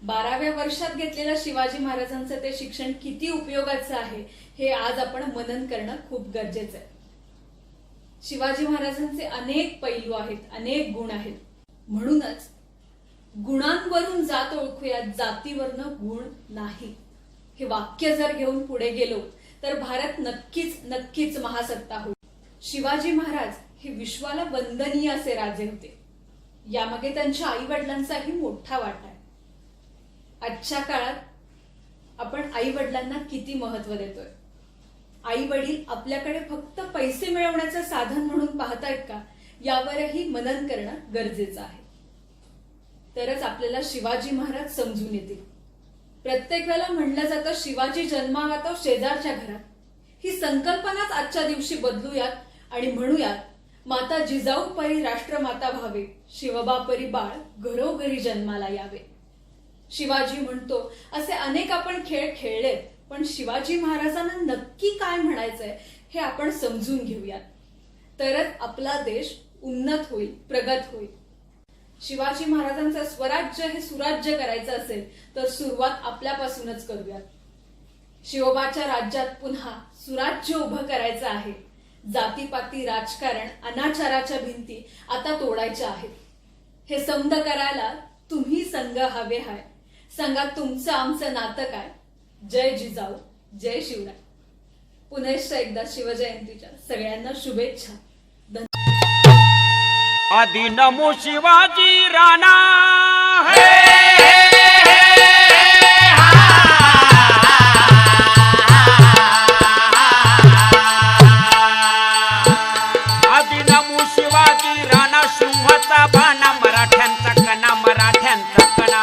12व्या वर्षात घेतलेल्या शिवाजी महाराजांचं ते शिक्षण किती उपयोगाचं आहे हे आज आपण मनन करणं खूप गरजेचं आहे. शिवाजी महाराजांचे अनेक पैलू आहेत, अनेक गुण आहेत. म्हणूनच गुणांवरून जात ओळखूया, जातीवरनं गुण नाही. हे वाक्य जर घेऊन पुढे गेलो तर भारत नक्कीच नक्कीच महासत्ता होईल. शिवाजी महाराज हे विश्वाला वंदनीय असे राजे होते. यामागे त्यांच्या आई वडिलांचाही मोठा वाटा आहे. आजच्या काळात आपण आई वडिलांना किती महत्व देतोय? आई वडील आपल्याकडे फक्त पैसे मिळवण्याचं साधन म्हणून पाहतायत का यावरही मनन करणं गरजेचं आहे. तरच आपल्याला शिवाजी महाराज समजून येतील. प्रत्येक वेळेला म्हणलं जातं शिवाजी जन्मावा तो शेजारच्या घरात. ही संकल्पनाच आजच्या दिवशी बदलूयात आणि म्हणूयात माता जिजाऊ परी राष्ट्रमाता व्हावे, शिवबा परी बाळ घरोघरी जन्माला यावे. शिवाजी म्हणतो असे अनेक आपण खेळ खेळलेत, पण शिवाजी महाराजांना नक्की काय म्हणायचंय हे आपण समजून घेऊयात. तरच आपला देश उन्नत होईल, प्रगत होईल. शिवाजी महाराजांचं स्वराज्य हे सुराज्य करायचं असेल तर सुरुवात आपल्यापासूनच करूयात. शिवबाच्या राज्यात पुन्हा सुराज्य उभं करायचं आहे. जातीपाती राजकारण, अनाचाराच्या भिंती आता तोडायच्या आहेत. हे समद करायला तुम्ही संघ हवे हाय. सांगा तुमचं आमचं नातं काय? जय जिजाऊ, जय शिवराय. पुनश्च एकदा शिवजयंतीच्या सगळ्यांना शुभेच्छा. आदि नमो शिवाजी राणा आदि नमो शिवाजी राणा, सिंहाचा बाणा, मराठ्यांचा कणा, मराठ्यांचा कणा.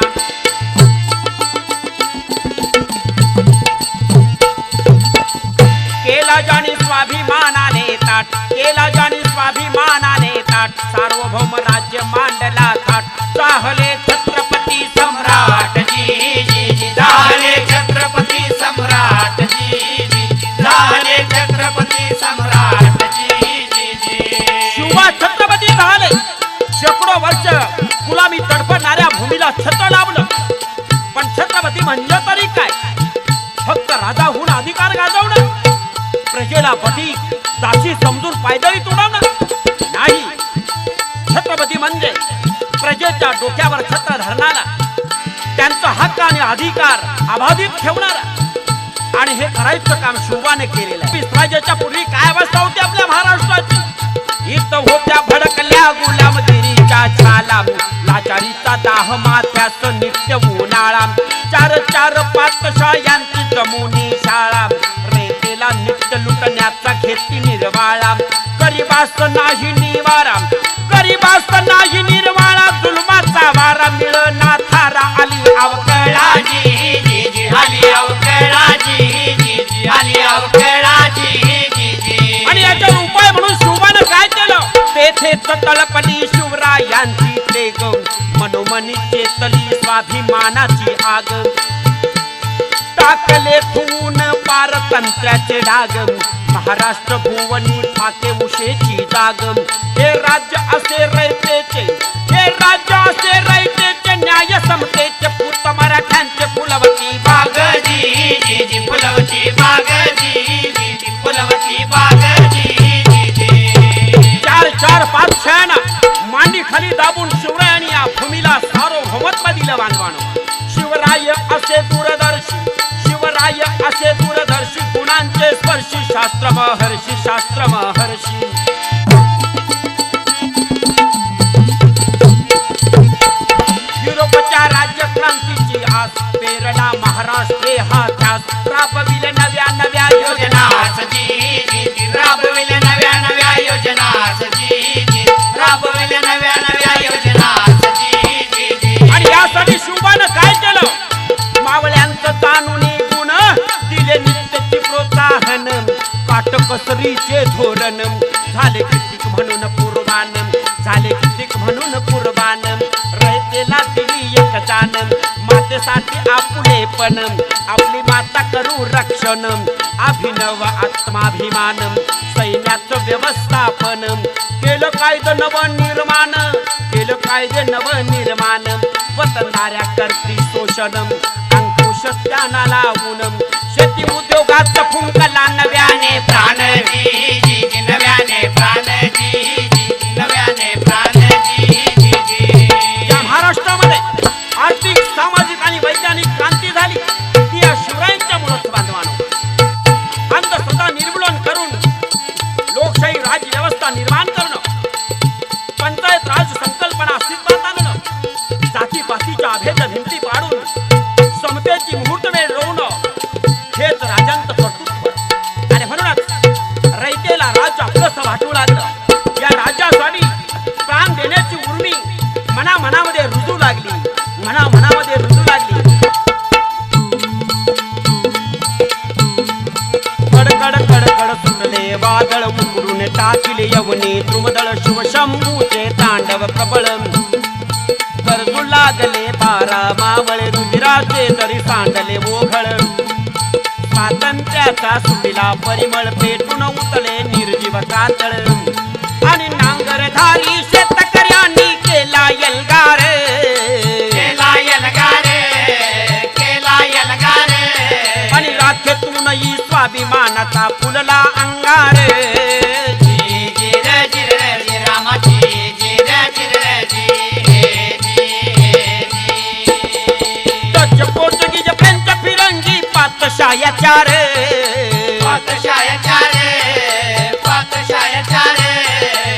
केला जाणी स्वाभिमानाने ताट, केला जाणी स्वाभिमानाने ताट, सार्वभौम राज्य मांडला थाट. चाहले छत्रपती सम्राट जी जी, चाहले छत्रपती सम्राट जी जी, चाहले छत्रपती सम्राट जी जी. शिवबा छत्रपती झाले. शेकडो वर्ष गुलामी तडफडणाऱ्या भूमीला छत्र लावलं. पण छत्रपती म्हणजे तरी काय? फक्त राजा होऊन अधिकार गाजवणं, प्रजेला बटी दासी समजून पायदळी तुडवणं नाही. छत्रपती म्हणजे प्रजेच्या डोक्यावर छत्र धरणारा, त्यांचा हक्क आणि अधिकार अबाधित ठेवणारा, आणि हे करायचं काम शिवबाने केलेलं आहे. स्वराज्याच्या पूर्वी काय अवस्था होती आपल्या महाराष्ट्राची? इथं होत्या भडकल्या गुलामगिरीच्या छाला, लाचारीचा दाह माथ्यास नित्य उन्हाळा, चार चार पातशायांची जमुनी शाळा, रेतेला नित्य लुटण्याचा घेती निर्वाळा, गरीबास नाही निवारा, गरीबास नाही निर्वाळा, जुलमाचा वारा मिळना थारा, आली अवकळाची आली अवकळाची आली अवकळाची. आणि याच्यावर उपाय म्हणून शिवबानं काय केलं? तेथेच तळपली शिवरायांची तेग, मनोमनी चेतली स्वाभिमानाची आग, टाकले थून पारतंत्र्याचे डाग, महाराष्ट्र भुवनी फाके उशेची जाग. हे राज्य असे रयतेचे, हे राज्य असे रयतेचे, न्याय समतेचे पूत मराठ्यांचे फुलवती बागजी फुलवती बागजी फुलवती बागजी. चार चार पाच शहाणा मांडी खाली दाबून शिवरायांनी या भूमीला सार्वभौमत्व दिलं बांधवान. शिवराय असे दूरदर्शी, शिवराय असे दूरदर्शी, गुणांचे स्पर्शी, शास्त्र महर्षी शास्त्र महर्षी. युरोपच्या राज्यक्रांतीची आस, प्रेरणा महाराष्ट्रे हा ध्यास, राबविले नव्या नव्या योजना राबविले नव्या नव्या योजना राबविले नव्या नव्या योजना. आणि यासाठी शिवबानं काय केलं? मावळ्यांचं तानुनी गुण दिले, नित्यची प्रोत्साहन, काटकसरीचे धोरण, झाले कितीक म्हणून कुर्बान, झाले कितीक म्हणून कुर्बान, रयतेला दिली एक जान, मातेसाठी आपुलेपण, आपली माता करू रक्षण, अभिनव आत्माभिमान, सैन्याचं व्यवस्थापन, केलं कायदे नवनिर्माण, केलं कायदे नवनिर्माण, वतनदाऱ्या करती शोषण, अंकुश त्यांना लावून, शेती उद्योगात फुंकला नव्याने प्राण, नव्याने प्राण, नव्याने प्राण. या महाराष्ट्रामध्ये आर्थिक, सामाजिक आणि वैज्ञानिक क्रांती झाली ती या शिवरायांच्या मुळेच बांधवानो. अंधश्रद्धा निर्मूलन करून लोकशाही राज्यव्यवस्था निर्माण करणं, पंचायत राज संकल्पना अस्तित्वात आणणं, जातीपातीच्या अभेद भिंती पाडून समतेची मुहूर्तमेढ रोवणं, हेच राजांचं कर्तृत्व. आणि म्हणूनच रयतेला राज्य आपलंसं वाटू लागलं. या राज्यासाठी प्राण देण्याची उर्मी मनामध्ये रुजू लागली, मनामध्ये रुजू लागली. कडकड कडकड सुटले वादळ, उकडून टाकिले यवनी द्रुमदळ, शिवशंभूचे तांडव प्रबळ, गरजू लागले बारा मावळे, रुधिराचे जरी सांडले ओघळ, स्वातंत्र्याचा सुटीला परिमळ, पेटून उतळे निर्जीव कातळ, आणि नांगरधारी शेतकऱ्यांनी केला एल्गार, केला एल्गार, केला एल्गार, आणि राखेतूनही स्वाभिमानाचा फुलला अंगार. डच, पोर्तुगीज, फ्रेंच, फिरंगी, पातशायाचार, पातशायाचार, पातशायाचार,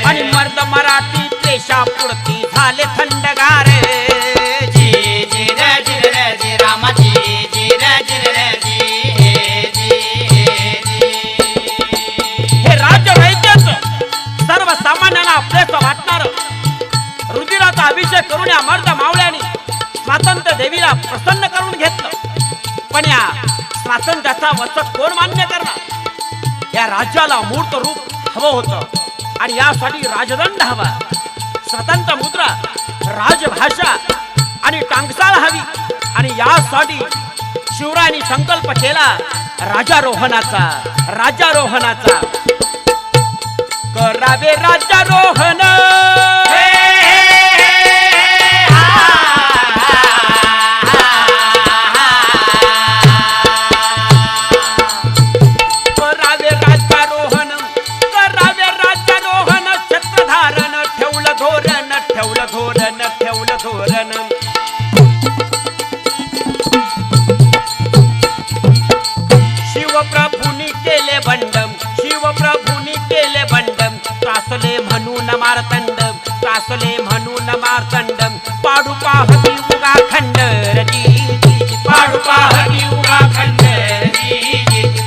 आणि मर्द मराठी देशापुरती झाले थंडगार. हे राज्य वैद्याचं सर्वसामान्यांना आपलेच वाटणार, रुधिराचा अभिषेक करून या मर्द मावळ्यांनी स्वातंत्र्य देवीला प्रसन्न करून घेतलं. पण या स्वातंत्र्याचा वचक कोण मान्य करणार? या राज्याला मूर्त रूप हवं होतं, आणि यासाठी राजदंड हवा, स्वतंत्र मुद्रा, राजभाषा आणि टांगसाळ हवी. आणि यासाठी शिवरायांनी संकल्प केला राजारोहणाचा, राज्यारोहणाचा. करावे राज्यारोहण, करावे राज्यारोहण, करावे भगन शिवप्रभूंनी केले बंडम शिवप्रभूंनी केले बंडम त्रासले म्हणून मारतंडम त्रासले म्हणून मारतंडम पाडू पाहती उगा खंडर जी पाडू पाहती उगा खंडर जी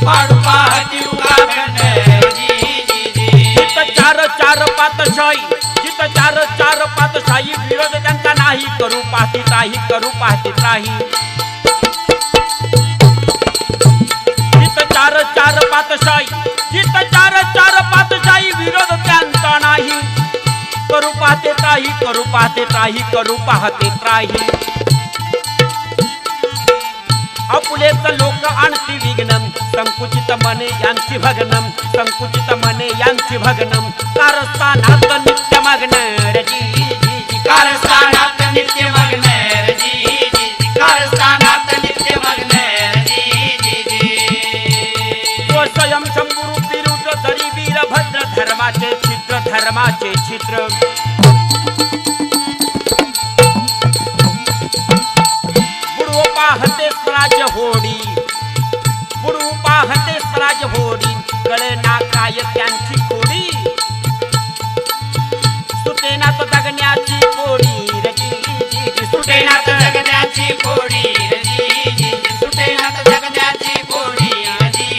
पाडू पाहती उगा खंडर जित चार चार पातशाही जित चार चार पातशाही विरोध त्यांचा नाही करू पाहती त्राही जित चार चार पातशाही जित चार चार पातशाही विरोध त्यांचा नाही करू पाहते त्राही अपुलेच लोक आणती विघ्नम संकुचित मने यांची भग्नम कारस्थानात नित्य मग्न रजी कारस्थानात नित्य मग्न रजी कारस्थानात नित्य मग्न तो स्वयं शंभूरूपी रुद्र तरी वीरभद्र धर्माचे छिद्र बुडवो पाहते स्वराज होडी गळे नाकाय त्यांची खोडी सुटेनात जगण्याची पोडी रजी सुटेनात जगण्याची पोडी रजी सुटेनात जगण्याची पोडी रजी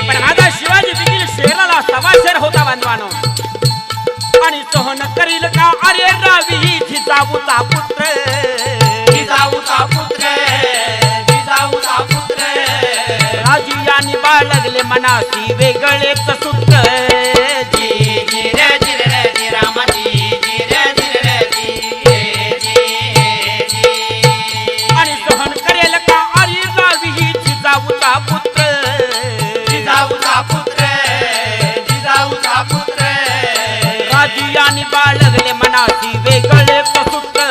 पण माझा शिवाजी देखील शेराला सवाशेर होता बांधवानो आणि सहन करील का अरे रावी जिजाऊचा पुत्र राजू यांनी बाळगले मनासी वेगळेच सूत्र आणि सहन करेल का अरे रावी जिजाऊचा पुत्र राजू यांनी बाळगले मनासी वेगळेच सूत्र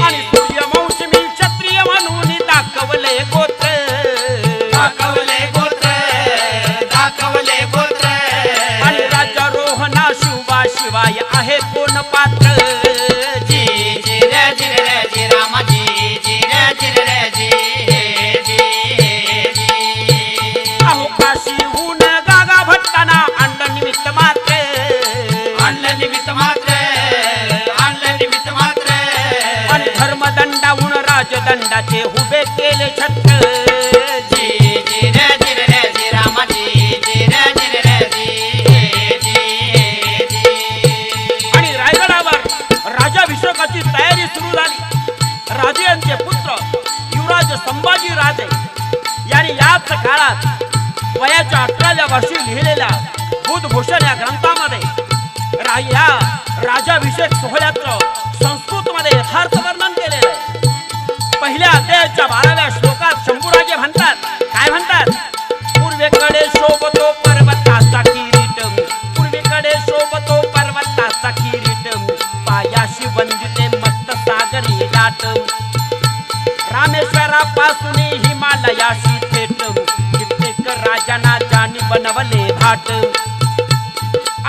आणि सूर्यवंशमी क्षत्रिय म्हणून दाखवले गोत्र आणि राजारोहणा शिवाय आहे कोण पात्र अहो काशीहून गागा भट्टाना आणलं निमित्त मात्र आणि धर्मदंडाहून राजदंडाचे उभे केले छत्र आणि रायगडावर राजाभिषेकाची तयारी सुरू झाली राजे यांचे पुत्र युवराज संभाजी राजे यांनी याच काळात वयाच्या 18व्या वर्षी लिहिलेल्या बुधभूषण या ग्रंथामध्ये या राजाभिषेक सोहळ्याचं संस्कृतमध्ये यथार्थ वर्णन केलेलं आहे. पहिल्या अध्यायाच्या 12व्या श्लोकात शंभूराजे म्हणतात काय म्हणतात पूर्वेकडे शोभतो पर्वताचा किरीट पायाशी वंदिते मत्त सागरी लाट रामेश्वरापासून हिमालयाशी थेट कित्येक राजांना ज्यांनी बनवले भाट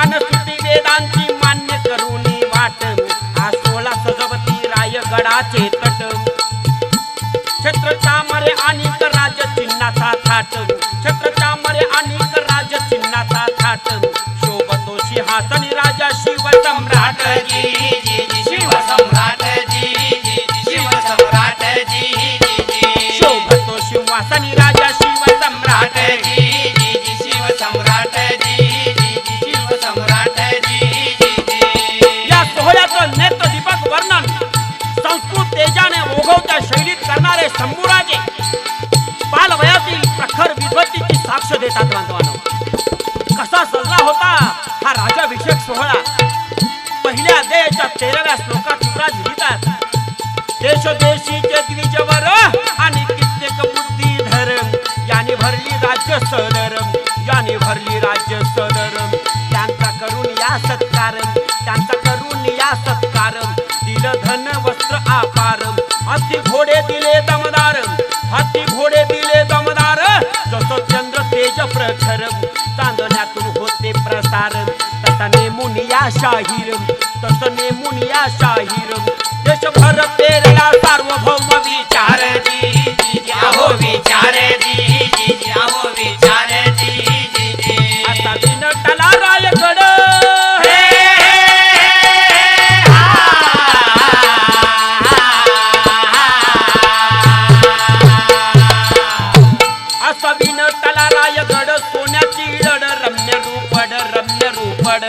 अनसुती वेदांची मान्य करून वाट हा 16 सजवती रायगडाचे तट छत्र चामरे आणि राज चिन्हाचा थाट छत्र चामरे आणि राज चिन्हाचा थाट शोभतो सिंहासनी राजा शिवसम्राट शोभतो सिंहासनी राजा शिवसम्राट या सोहळ्याचं नेत्र दीपक वर्णन संस्कृत तेजाने ओघवत्या शैलीत करणारे शंभूराजे बालवयातील प्रखर विद्वत्तेची साक्ष देतात बांधवांनो. कसा सजला होता हा राजाभिषेक सोहळा. पहिल्या अध्यायाच्या 13व्या श्लोकात युवराज लिहितात देशोदेशीचे द्विजवर आणि कित्येक बुद्धीधर याने भरली राज्य सदर त्यांचा करून या सत्कार दिलं धन वस्त्र आपार हाती घोडे दिले दमदार जसं चंद्र तेज प्रखर या शाहीर तसं नेमून या शाहीर देशभर पेरला सार्वभौम विचार जी जी जी अहो विचार जी जी जी अहो विचार जी जी जी असा बिनटला रायगड असा बिनटला रायगड सोन्याची लड रम्य रूपड रम्य रूपड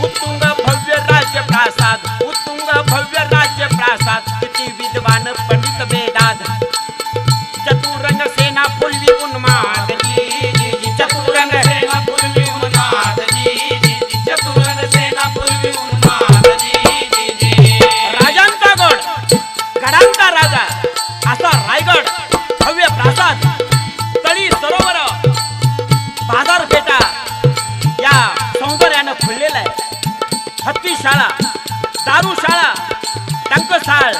उत्तुंग भव्य राज्य प्रासाद उत्तुंग भव्य राज्य प्रासाद किती विद्वान पंडित वेदाद चतुरंग सेना फुलवी उन्माद जी जी जी चतुरंग सेना फुलवी उन्माद जी जी जी चतुरंग सेना फुलवी उन्माद जी जी जी राजांचा गड गडांचा राजा असा रायगड भव्य प्रासाद तळी सरोवर बाजारपेठा या सौंदर्यानं फुललेला आहे हत्ती शाळा दारू शाळा टंकसाळ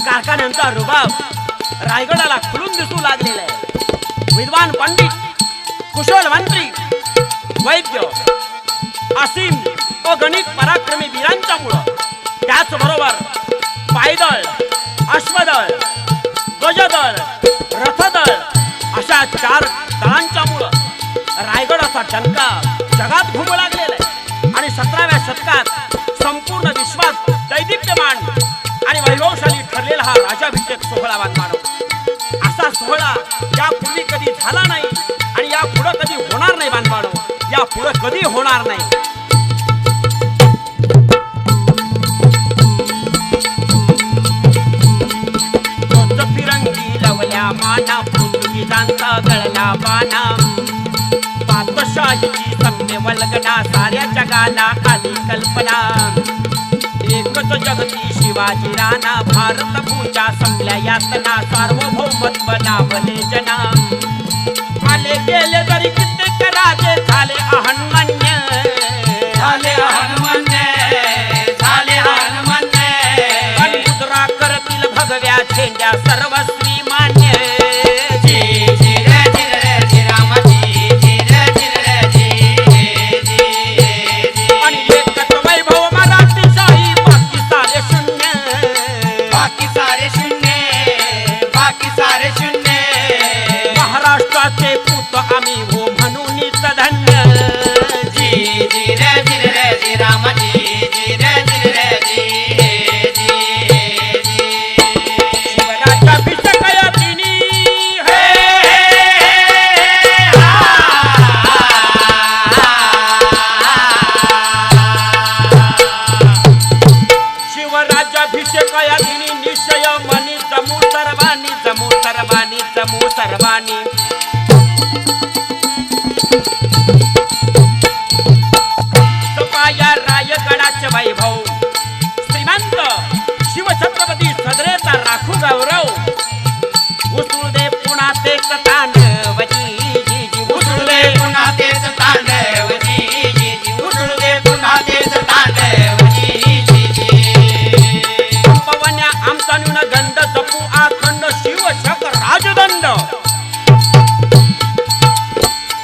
कारखान्यांचा रुबाब रायगडाला खुलून दिसू लागलेला आहे विद्वान पंडित कुशल मंत्री वैद्य असीम अगणित पराक्रमी वीरांच्यामुळं त्याचबरोबर पायदळ अश्वदळ गजदळ रथदळ अशा 4 दळांच्यामुळं रायगडाचा डंका जगात घुमू लागलेला आहे आणि 17व्या शतकात संपूर्ण विश्वात दैदिप्यमान आणि वैभवशाली ठरलेला हा राजाभिषेक सोहळा बांधवानो असा सोहळा यापूर्वी कधी झाला नाही आणि यापुढे कधी होणार नाही बांधवानो यापुढे कधी होणार नाही फिरंगी लवल्या माना पृथ्वीजांचा गळला बाणा पातशाहीची सम्य वल्गना साऱ्या जगाला आली कल्पना एकच जगती शिवाजी राणा भारत भूच्या संपल्या यातना सार्वभौमत्व लाभले जना आले गेले जरी कित्येक राजे झाले अहन्मन्य झाले अहन्मन्य झाले अहन्मन्य पण मुद्रा करतील भगव्या झेंड्या सर्वस्वी मान्य जी जी रे जी रे जी राम जी जी रे जी रे जी जी आणि एकच वैभव मराठीशाही बाकी सारे शून्य बाकी सारे शून्य बाकी सारे शून्य महाराष्ट्राचे पूत आम्ही हो म्हणूनच धन्य जी जी रे जी राम जी जी रे जी शिवराज्याभिषेकया दिनी शिवराज्याभिषेकया दिनी निश्चय मनी जमू सर्वांनी जमू सर्वांनी जमू सर्वांनी या रायगडाचे वैभव श्रीमंत शिवछत्रपती सदरेचा राखू गौरव उसळू दे पुन्हा तेच तांडव जी जी जी उसळू दे पुन्हा तेच तांडव जी जी जी उसळू दे पुन्हा तेच तांडव जी जी जी पवन्या आमचा न्यून गंध जपू आखंड शिवशक राजदंड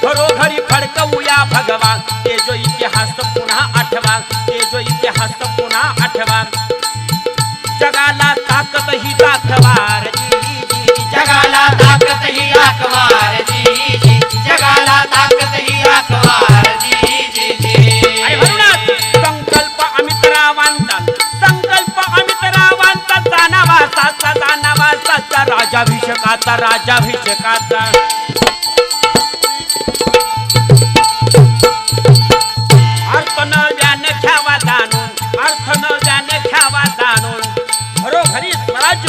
घरोघरी फडकवूया भगवान ते जो इतिहास पुन्हा आठवा ते जो इतिहास पुन्हा आठवा जगाला ताकद ही दाखवार जी जी जगाला ताकद ही दाखवार जी जी जगाला ताकद ही दाखवार जी जी आणि म्हणूनच संकल्प अमितरावांचा जानावासाचा राजाभिषेकाचा अर्थ नव्याने घ्यावा जाणून घरोघरी स्वराज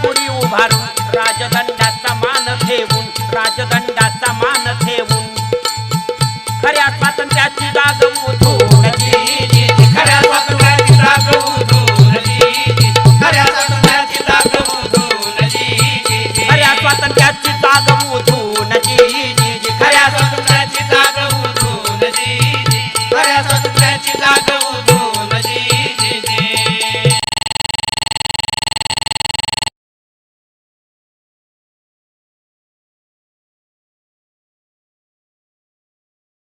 गुढी उभारून राजदंडाचा मान ठेवून खऱ्या स्वातंत्र्याची जाग